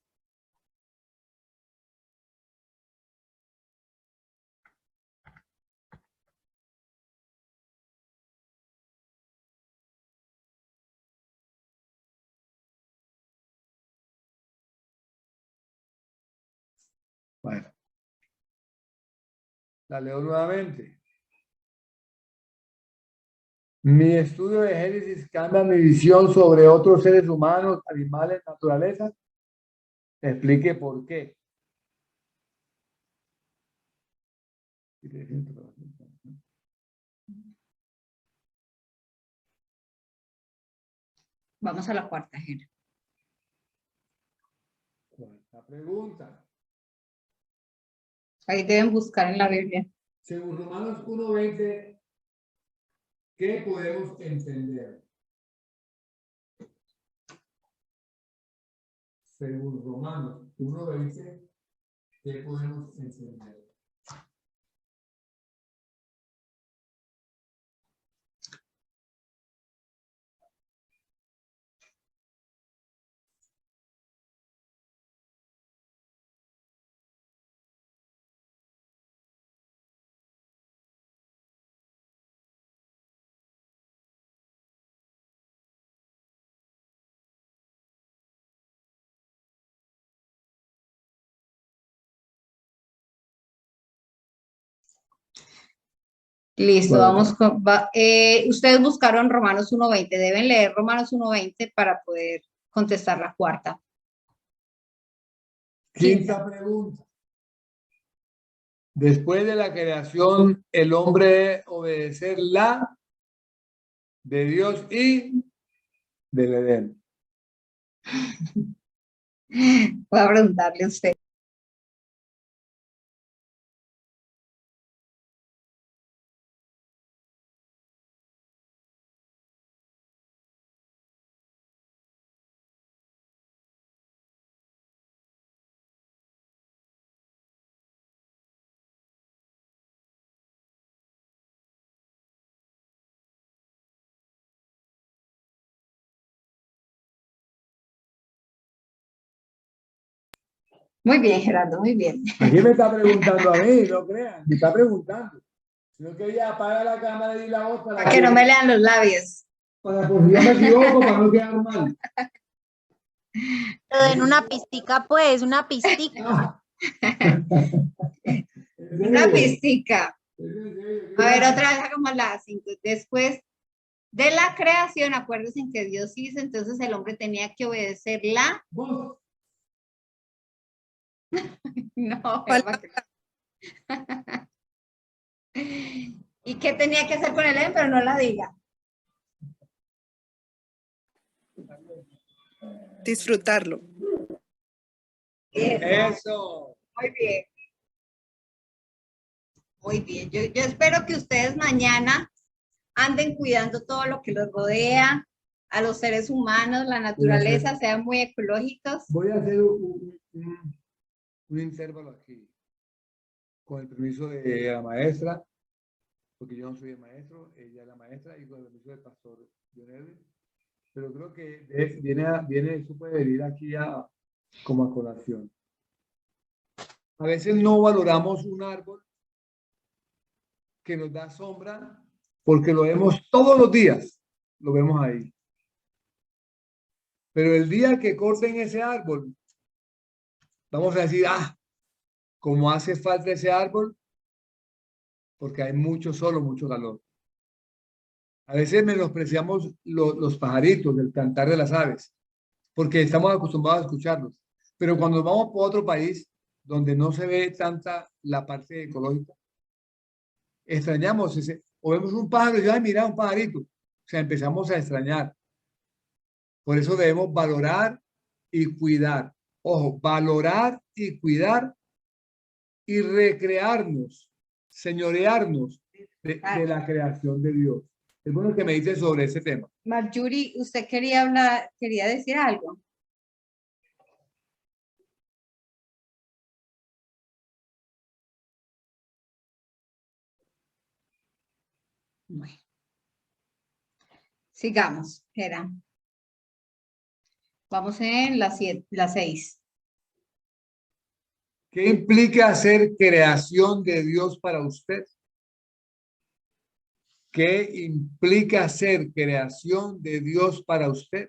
Bueno, la leo nuevamente. Mi estudio de Génesis cambia mi visión sobre otros seres humanos, animales, naturaleza. Explique por qué. Vamos a la cuarta, Jera. Cuarta pregunta. Ahí deben buscar en la Biblia. Según Romanos 1:20, ¿qué podemos entender? Según Romanos 1:20, ¿qué podemos entender? Listo, Bueno. vamos con, ustedes buscaron Romanos 1:20, deben leer Romanos 1:20 para poder contestar la cuarta. Quinta pregunta. Después de la creación, el hombre debe obedecer la de Dios y del Edén. Voy a preguntarle a usted. Muy bien, Gerardo, muy bien. Aquí me está preguntando a mí, no crean, me está preguntando. Sino que ella apaga la cámara y la voz Para que no me lean los labios. para por si yo me equivoco, para no quedar mal. Pero den una pistica, pues, una pistica. Una pistica. A ver, otra vez hagamos la 5. Después de la creación, acuérdense que Dios hizo, entonces el hombre tenía que obedecer la... Vos, No, ¿y qué tenía que hacer con el Edén? Pero no la diga. Disfrutarlo. eso. Muy bien. Muy bien. Yo espero que ustedes mañana anden cuidando todo lo que los rodea, a los seres humanos, la naturaleza, sean muy ecológicos. Voy a hacer un intervalo aquí, con el permiso de la maestra, porque yo no soy el maestro, ella es la maestra, y con el permiso del pastor Dionelis. Pero creo que eso puede venir aquí como a colación. A veces no valoramos un árbol que nos da sombra porque lo vemos todos los días, lo vemos ahí. Pero el día que corten ese árbol, vamos a decir, como hace falta ese árbol, porque hay mucho sol o mucho calor. A veces menospreciamos los pajaritos, el cantar de las aves, porque estamos acostumbrados a escucharlos. Pero cuando vamos por otro país donde no se ve tanta la parte ecológica, extrañamos o vemos un pájaro y decimos, ay, mira, un pajarito. O sea, empezamos a extrañar. Por eso debemos valorar y cuidar. Ojo, valorar y cuidar y recrearnos, señorearnos de la creación de Dios. Es bueno que me dice sobre ese tema. Marjorie, usted quería hablar, quería decir algo. Bueno. Sigamos, Gera. Vamos en la 6. ¿Qué implica ser creación de Dios para usted? ¿Qué implica ser creación de Dios para usted?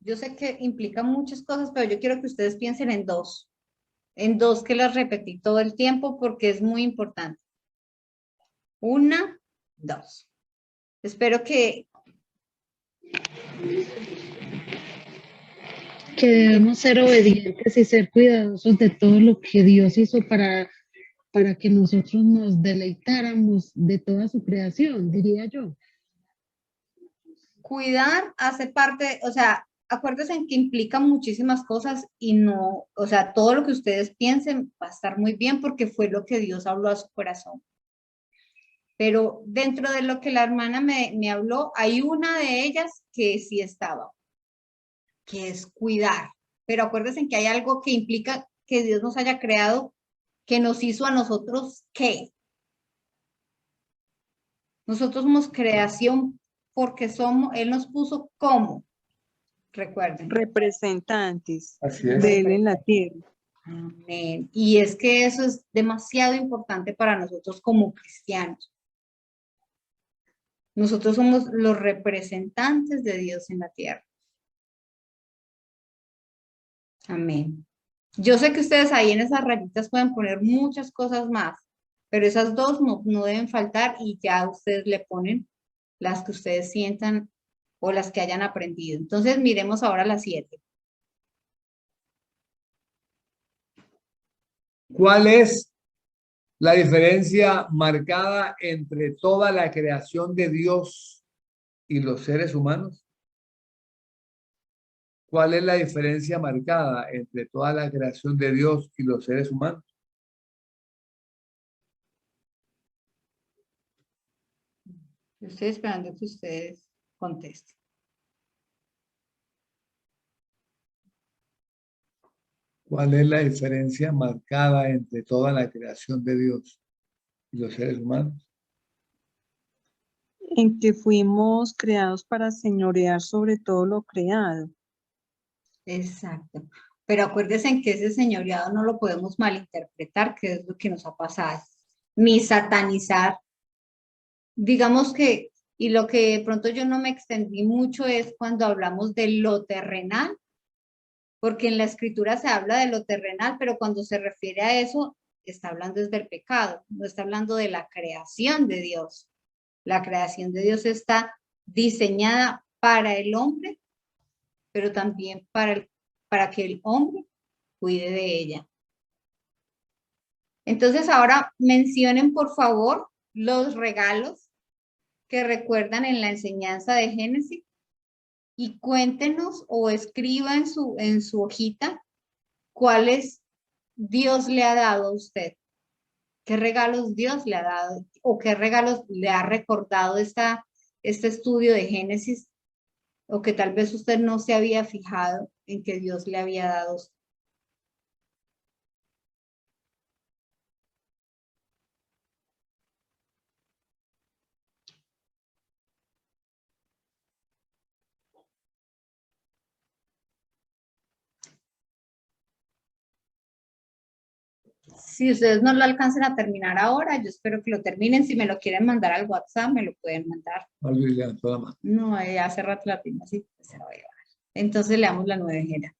Yo sé que implica muchas cosas, pero yo quiero que ustedes piensen en dos. En dos que las repetí todo el tiempo porque es muy importante. 1, 2. Espero que debemos ser obedientes y ser cuidadosos de todo lo que Dios hizo para que nosotros nos deleitáramos de toda su creación, diría yo. cuidar hace parte, o sea, acuérdense en que implica muchísimas cosas y no, o sea, todo lo que ustedes piensen va a estar muy bien porque fue lo que Dios habló a su corazón. Pero dentro de lo que la hermana me habló, hay una de ellas que sí estaba, que es cuidar. pero acuérdense que hay algo que implica que Dios nos haya creado, que nos hizo a nosotros, ¿qué? Nosotros somos creación porque somos, Él nos puso como, recuerden. Representantes Así es. de Él en la tierra. Amén. Y es que eso es demasiado importante para nosotros como cristianos. Nosotros somos los representantes de Dios en la tierra. Amén. Yo sé que ustedes ahí en esas rayitas pueden poner muchas cosas más, pero esas dos no deben faltar y ya ustedes le ponen las que ustedes sientan o las que hayan aprendido. Entonces miremos ahora las 7. ¿Cuál es la diferencia marcada entre toda la creación de Dios y los seres humanos? ¿Cuál es la diferencia marcada entre toda la creación de Dios y los seres humanos? Yo estoy esperando que ustedes contesten. ¿Cuál es la diferencia marcada entre toda la creación de Dios y los seres humanos? En que fuimos creados para señorear sobre todo lo creado. Exacto. Pero acuérdense que ese señoreado no lo podemos malinterpretar, que es lo que nos ha pasado, ni satanizar. Digamos que, y lo que de pronto yo no me extendí mucho es cuando hablamos de lo terrenal, porque en la escritura se habla de lo terrenal, pero cuando se refiere a eso, está hablando desde el pecado, no está hablando de la creación de Dios. La creación de Dios está diseñada para el hombre, pero también para que el hombre cuide de ella. Entonces ahora mencionen por favor los regalos que recuerdan en la enseñanza de Génesis y cuéntenos o escriba en su hojita cuáles Dios le ha dado a usted. ¿Qué regalos Dios le ha dado o qué regalos le ha recordado este estudio de Génesis o que tal vez usted no se había fijado en que Dios le había dado a usted? Si ustedes no lo alcancen a terminar ahora, yo espero que lo terminen. Si me lo quieren mandar al WhatsApp, me lo pueden mandar. Luis levantó la mano. No, hace rato la tengo así, pues se la voy a llevar. Entonces le damos la 9, Gera.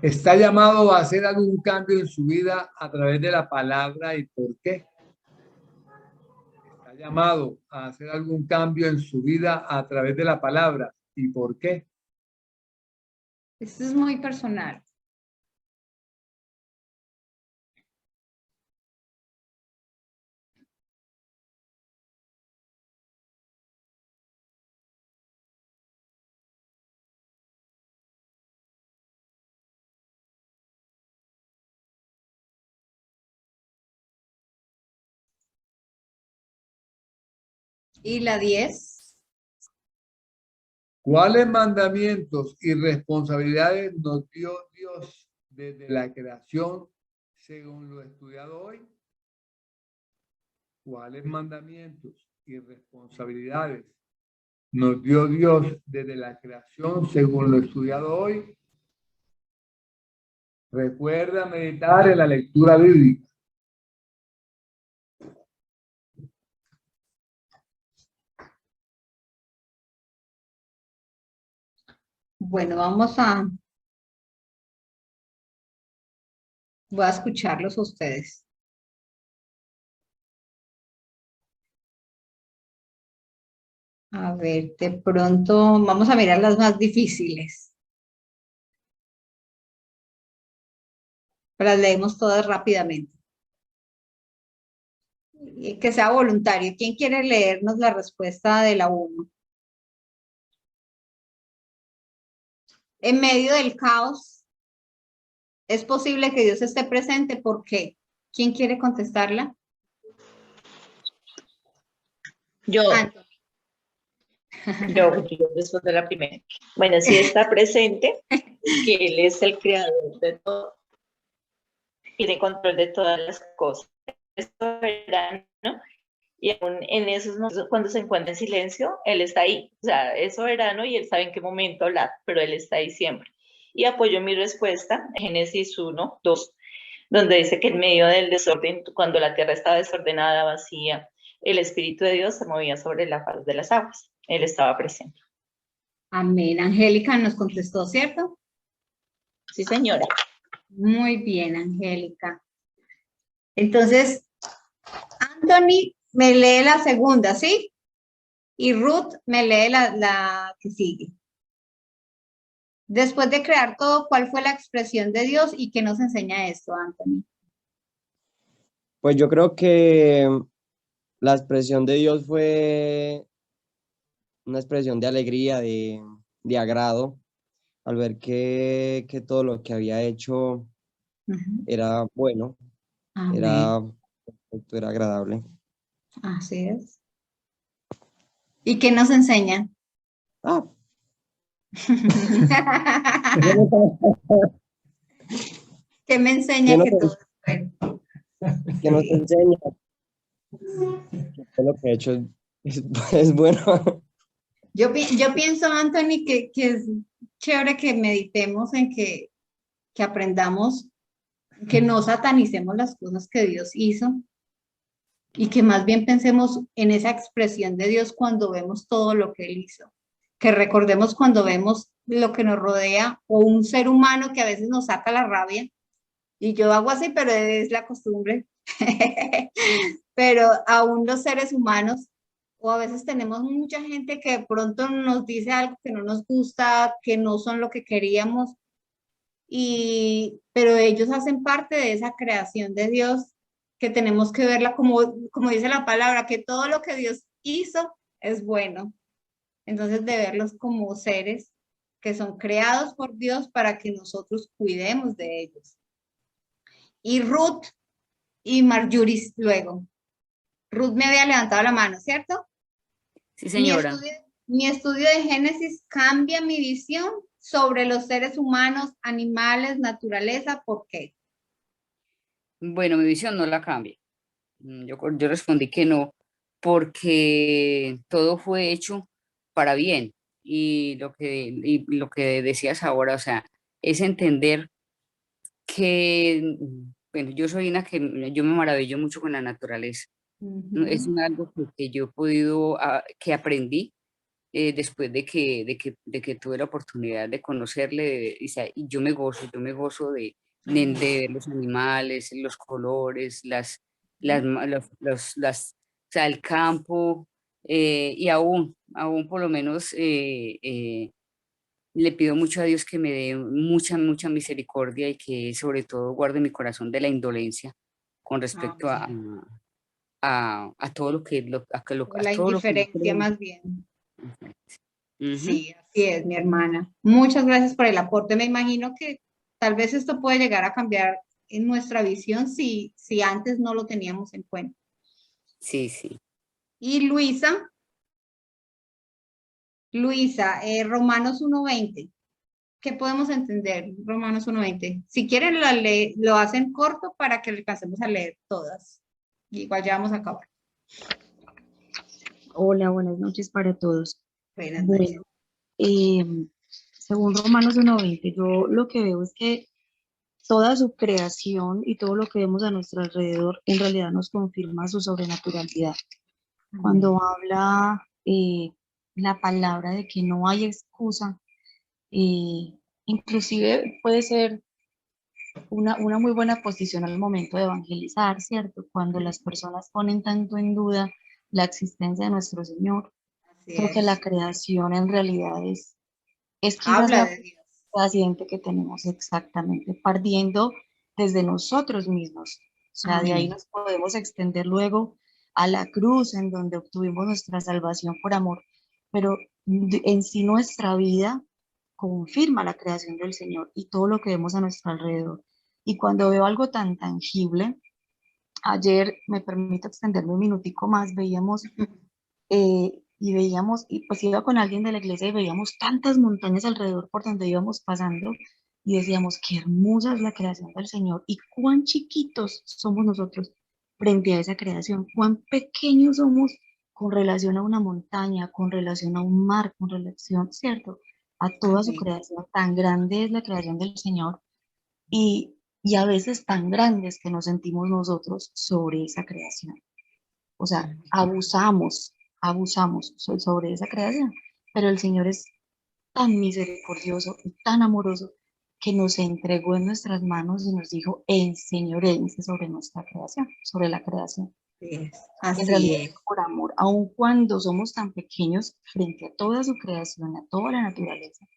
¿Está llamado a hacer algún cambio en su vida a través de la palabra y por qué? ¿Está llamado a hacer algún cambio en su vida a través de la palabra y por qué? Esto es muy personal. Y la 10. ¿Cuáles mandamientos y responsabilidades nos dio Dios desde la creación según lo estudiado hoy? ¿Cuáles mandamientos y responsabilidades nos dio Dios desde la creación según lo estudiado hoy? Recuerda meditar en la lectura bíblica. Bueno, voy a escucharlos a ustedes. A ver, de pronto vamos a mirar las más difíciles. Las leemos todas rápidamente. Y que sea voluntario. ¿Quién quiere leernos la respuesta de la 1? En medio del caos, ¿es posible que Dios esté presente? ¿Por qué? ¿Quién quiere contestarla? Yo. Anthony. Yo respondo la primera. Bueno, sí está presente, que Él es el creador de todo, tiene control de todas las cosas. Es soberano, y aún en esos momentos, cuando se encuentra en silencio, Él está ahí. O sea, es soberano y Él sabe en qué momento hablar, pero Él está ahí siempre. Y apoyo mi respuesta en Génesis 1:2, donde dice que en medio del desorden, cuando la tierra estaba desordenada, vacía, el Espíritu de Dios se movía sobre la faz de las aguas. Él estaba presente. Amén. Angélica nos contestó, ¿cierto? Sí, señora. Muy bien, Angélica. Entonces, Anthony me lee la segunda, ¿sí? Y Ruth me lee la que sigue. Después de crear todo, ¿cuál fue la expresión de Dios y qué nos enseña esto, Anthony? Pues yo creo que la expresión de Dios fue una expresión de alegría, de agrado, al ver que todo lo que había hecho Ujú. era bueno, Amén. era agradable. Así es. ¿Y qué nos enseña? Ah, ¿Qué me ¿qué enseña nos, que todo es bueno? qué nos Sí. enseña? Que todo lo que he hecho es bueno. Yo pienso, Anthony, que es chévere que meditemos en que aprendamos, que no satanicemos las cosas que Dios hizo y que más bien pensemos en esa expresión de Dios cuando vemos todo lo que Él hizo. Que recordemos cuando vemos lo que nos rodea o un ser humano que a veces nos saca la rabia. Y yo hago así, pero es la costumbre. Pero aún los seres humanos, o a veces tenemos mucha gente que de pronto nos dice algo que no nos gusta, que no son lo que queríamos, pero ellos hacen parte de esa creación de Dios, que tenemos que verla como dice la palabra, que todo lo que Dios hizo es bueno. Entonces, de verlos como seres que son creados por Dios para que nosotros cuidemos de ellos. Y Ruth y Marjorie luego. Ruth me había levantado la mano, ¿cierto? Sí, señora. Mi estudio de Génesis cambia mi visión sobre los seres humanos, animales, naturaleza. ¿Por qué? Bueno, mi visión no la cambia. Yo respondí que no, porque todo fue hecho para bien. Y lo que decías ahora, o sea, es entender que, bueno, yo soy una que yo me maravillo mucho con la naturaleza. Es algo que yo he podido, que aprendí después de que tuve la oportunidad de conocerle, y yo me gozo de ver los animales, los colores, o sea, el campo, y aún por lo menos le pido mucho a Dios que me dé mucha misericordia y que sobre todo guarde mi corazón de la indolencia con respecto a todo lo que, O a la todo lo que yo indiferencia creo. más bien. Ujú. Sí, así es, mi hermana. Muchas gracias por el aporte. Me imagino que tal vez esto puede llegar a cambiar en nuestra visión si antes no lo teníamos en cuenta. Sí, sí. Y Luisa, Romanos 1:20. ¿Qué podemos entender? Romanos 1:20. Si quieren lo hacen corto para que alcancemos a leer todas. Igual ya vamos a acabar. Hola, buenas noches para todos. Buenas noches. Bueno, según Romanos 1:20, yo lo que veo es que toda su creación y todo lo que vemos a nuestro alrededor en realidad nos confirma su sobrenaturalidad. Cuando habla la palabra de que no hay excusa, inclusive puede ser una muy buena posición al momento de evangelizar, ¿cierto? Cuando las personas ponen tanto en duda la existencia de nuestro Señor. Así Creo que es. la creación en realidad es quizás Habla la de Dios. paciente que tenemos exactamente, partiendo desde nosotros mismos. O sea, de ahí Amén. nos podemos extender luego a la cruz, en donde obtuvimos nuestra salvación por amor, pero en sí nuestra vida confirma la creación del Señor y todo lo que vemos a nuestro alrededor. Y cuando veo algo tan tangible, ayer, me permito extenderme un minutico más, veíamos y veíamos, y pues iba con alguien de la iglesia y veíamos tantas montañas alrededor por donde íbamos pasando y decíamos, qué hermosa es la creación del Señor y cuán chiquitos somos nosotros frente a esa creación, cuán pequeños somos con relación a una montaña, con relación a un mar, con relación, ¿cierto? A toda su Amén. creación, tan grande es la creación del Señor y a veces tan grandes que nos sentimos nosotros sobre esa creación. O sea, abusamos sobre esa creación, pero el Señor es tan misericordioso y tan amoroso que nos entregó en nuestras manos y nos dijo, enseñoréense sobre nuestra creación, sobre la creación. En Así realidad es. es por amor, aun cuando somos tan pequeños frente a toda su creación, a toda la naturaleza,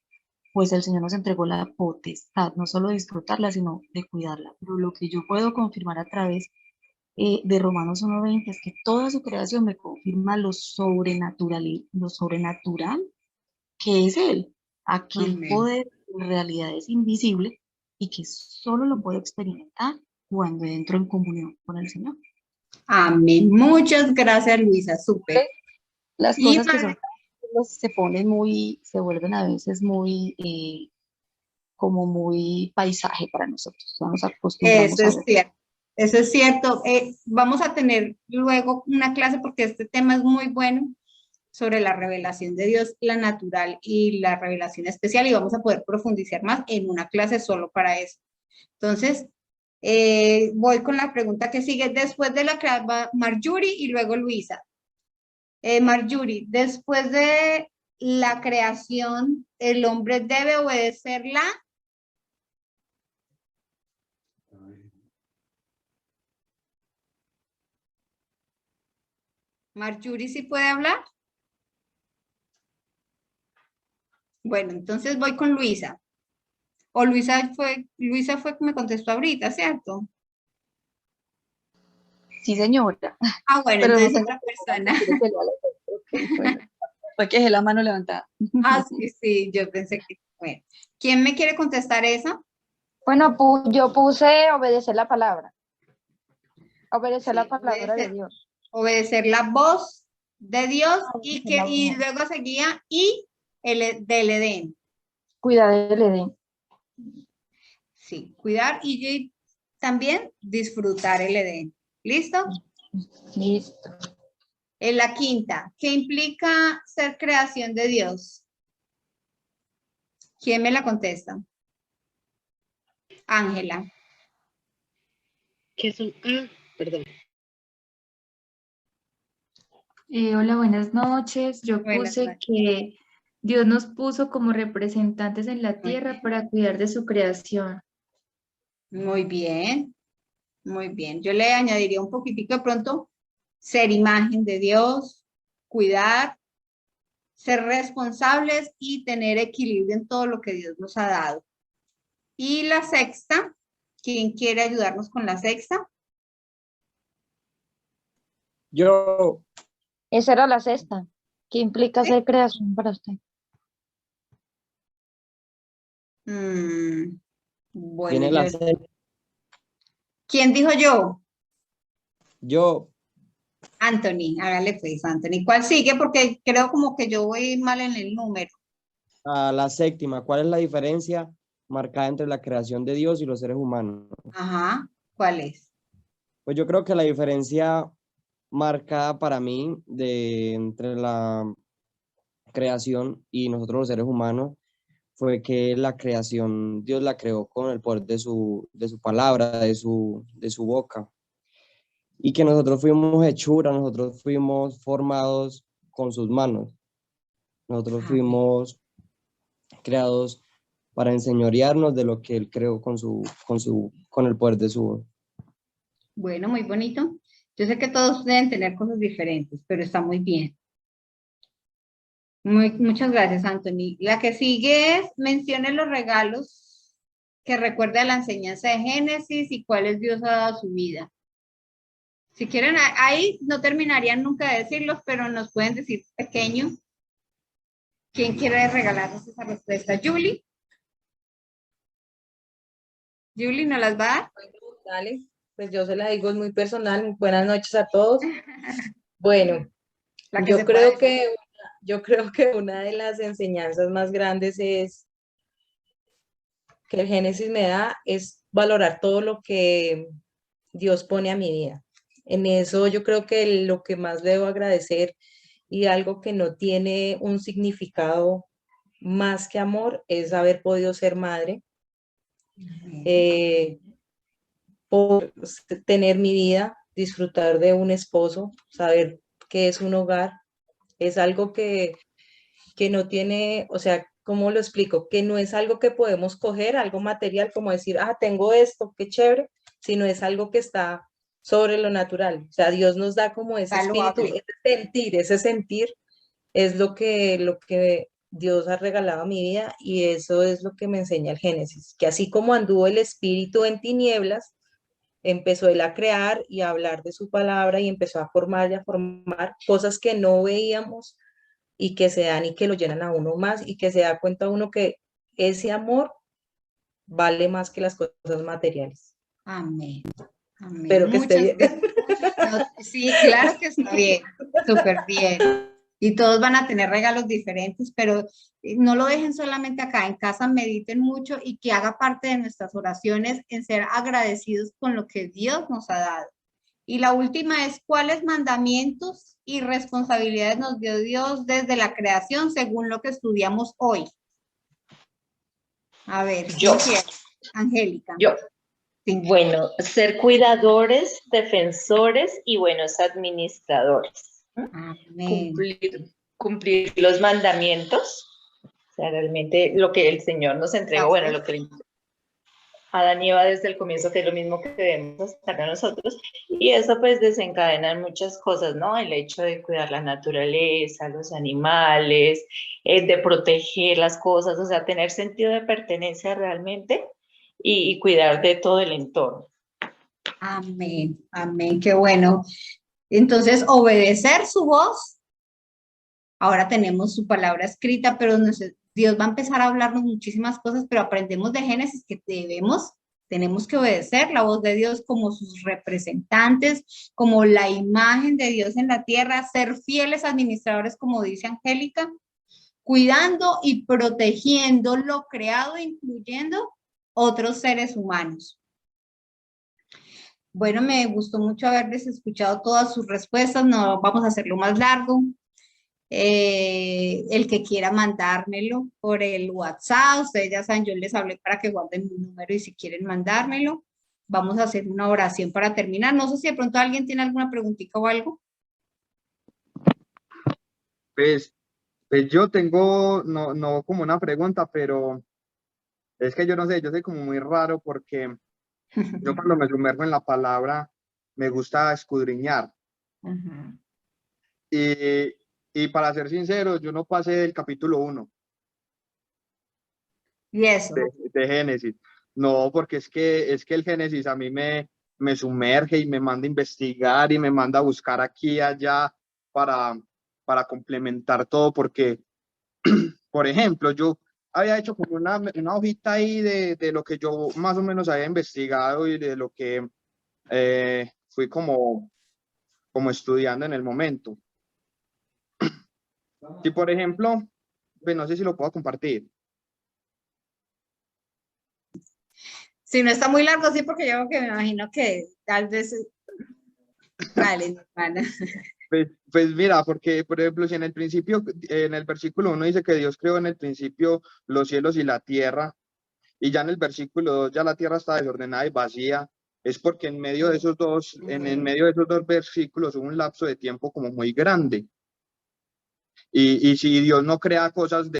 pues el Señor nos entregó la potestad, no solo de disfrutarla, sino de cuidarla. Pero lo que yo puedo confirmar a través de Romanos 1:20 es que toda su creación me confirma lo sobrenatural que es Él, aquel Amén. poder en realidad es invisible y que solo lo puedo experimentar cuando entro en comunión con el Señor. Amén. Muchas gracias, Luisa. Súper. Las Y cosas que son se ponen muy, se vuelven a veces muy, como muy paisaje para nosotros. Ya nos acostumbramos eso a es ver. cierto. Eso es cierto. Vamos a tener luego una clase porque este tema es muy bueno sobre la revelación de Dios, la natural y la revelación especial, y vamos a poder profundizar más en una clase solo para eso. Entonces, voy con la pregunta que sigue después de la Marjorie y luego Luisa. Marjorie, después de la creación, ¿el hombre debe obedecerla? Marjorie, ¿sí puede hablar? Bueno, entonces voy con Luisa. O Luisa fue que me contestó ahorita, ¿cierto? Sí, señora, Ah, bueno, pero no entonces tengo otra problema, persona. quiere que lea la letra. Ok, bueno. Fue que dejé la mano levantada. Ah, sí, sí, yo pensé que, bueno. ¿Quién me quiere contestar eso? Bueno, yo puse obedecer la palabra. Obedecer la Sí, palabra de Dios. obedecer la voz de Dios y Obedecer la voz. luego seguía y del Edén. Cuidar del Edén. Sí, cuidar y también disfrutar el Edén. ¿Listo? Listo. En la quinta, ¿qué implica ser creación de Dios? ¿Quién me la contesta? Ángela. ¿Qué son? Perdón. Hola, buenas noches. Yo Buenas puse noches. que Dios nos puso como representantes en la Muy tierra bien. para cuidar de su creación. Muy bien. Muy bien. Yo le añadiría un poquitico de pronto ser imagen de Dios, cuidar, ser responsables y tener equilibrio en todo lo que Dios nos ha dado. Y la sexta, ¿quién quiere ayudarnos con la sexta? Yo, Esa era la sexta. ¿Qué implica ¿Sí? ser creación para usted? Bueno, viene la C. ¿quién dijo yo? Yo, Anthony, hágale pues, Anthony. ¿Cuál sigue? Porque creo como que yo voy mal en el número. a la séptima, ¿cuál es la diferencia marcada entre la creación de Dios y los seres humanos? Ajá, ¿cuál es? Pues yo creo que la diferencia marcada para mí entre la creación y nosotros los seres humanos fue que la creación Dios la creó con el poder de su palabra, de su boca. Y que nosotros fuimos hechura, nosotros fuimos formados con sus manos. Nosotros Amén. fuimos creados para enseñorearnos de lo que Él creó con el poder de su voz. Bueno, muy bonito. Yo sé que todos deben tener cosas diferentes, pero está muy bien. Muchas gracias, Anthony. La que sigue es mencione los regalos que recuerda la enseñanza de Génesis y cuáles Dios ha dado a su vida. Si quieren, ahí no terminarían nunca de decirlos, pero nos pueden decir pequeño. ¿Quién quiere regalarnos esa respuesta? Julie. Julie, ¿nos las va a dar? Dale, pues yo se la digo, es muy personal. Buenas noches a todos. Bueno, La que yo se pueda creo decir. que yo creo que una de las enseñanzas más grandes es que el Génesis me da es valorar todo lo que Dios pone a mi vida. En eso yo creo que lo que más debo agradecer y algo que no tiene un significado más que amor es haber podido ser madre, por tener mi vida, disfrutar de un esposo, saber qué es un hogar, es algo que no tiene, o sea, ¿cómo lo explico? Que no es algo que podemos coger, algo material, como decir, ah, tengo esto, qué chévere, sino es algo que está sobre lo natural. O sea, Dios nos da como ese espíritu, Valuable. ese sentir es lo que Dios ha regalado a mi vida y eso es lo que me enseña el Génesis, que así como anduvo el espíritu en tinieblas, empezó él a crear y a hablar de su palabra y empezó a formar y a formar cosas que no veíamos y que se dan y que lo llenan a uno más y que se da cuenta uno que ese amor vale más que las cosas materiales. Amén. Amén. Espero que esté Muchas bien. gracias. Sí, claro que está bien, súper bien. Y todos van a tener regalos diferentes, pero no lo dejen solamente acá, en casa mediten mucho y que haga parte de nuestras oraciones en ser agradecidos con lo que Dios nos ha dado. Y la última es, ¿cuáles mandamientos y responsabilidades nos dio Dios desde la creación según lo que estudiamos hoy? A ver, Yo. Cintia, Angélica. Yo. Cintia. Bueno, ser cuidadores, defensores y buenos administradores. Amén. Cumplir los mandamientos. O sea, realmente lo que el Señor nos entregó, bueno, lo que Adán y Eva desde el comienzo, que es lo mismo que debemos hacer a nosotros, y eso pues desencadena muchas cosas, ¿no? El hecho de cuidar la naturaleza, los animales, de proteger las cosas, o sea, tener sentido de pertenencia realmente y cuidar de todo el entorno. Amén, amén, qué bueno. Entonces, obedecer su voz. Ahora tenemos su palabra escrita, pero Dios va a empezar a hablarnos muchísimas cosas, pero aprendemos de Génesis que tenemos que obedecer la voz de Dios como sus representantes, como la imagen de Dios en la tierra, ser fieles administradores, como dice Angélica, cuidando y protegiendo lo creado, incluyendo otros seres humanos. Bueno, me gustó mucho haberles escuchado todas sus respuestas, no vamos a hacerlo más largo. El que quiera mandármelo por el WhatsApp, ustedes ya saben, yo les hablé para que guarden mi número y si quieren mandármelo, vamos a hacer una oración para terminar. No sé si de pronto alguien tiene alguna preguntita o algo. Pues yo tengo, no como una pregunta, pero es que yo no sé, yo soy como muy raro porque yo cuando me sumerjo en la palabra me gusta escudriñar. Y para ser sincero, yo no pasé del capítulo 1 ¿Y eso? de Génesis. No, porque es que el Génesis a mí me sumerge y me manda a investigar y me manda a buscar aquí y allá para complementar todo, porque, por ejemplo, yo había hecho como una hojita ahí de lo que yo más o menos había investigado y de lo que fui como estudiando en el momento. Y por ejemplo, pues no sé si lo puedo compartir. Si no está muy largo, sí, porque yo que me imagino que tal vez... Vale, hermana. Pues mira, porque por ejemplo, si en el principio, en el versículo 1 dice que Dios creó en el principio los cielos y la tierra, y ya en el versículo 2 ya la tierra está desordenada y vacía, es porque en medio de esos dos, en medio de esos dos versículos hubo un lapso de tiempo como muy grande. Y si Dios no crea cosas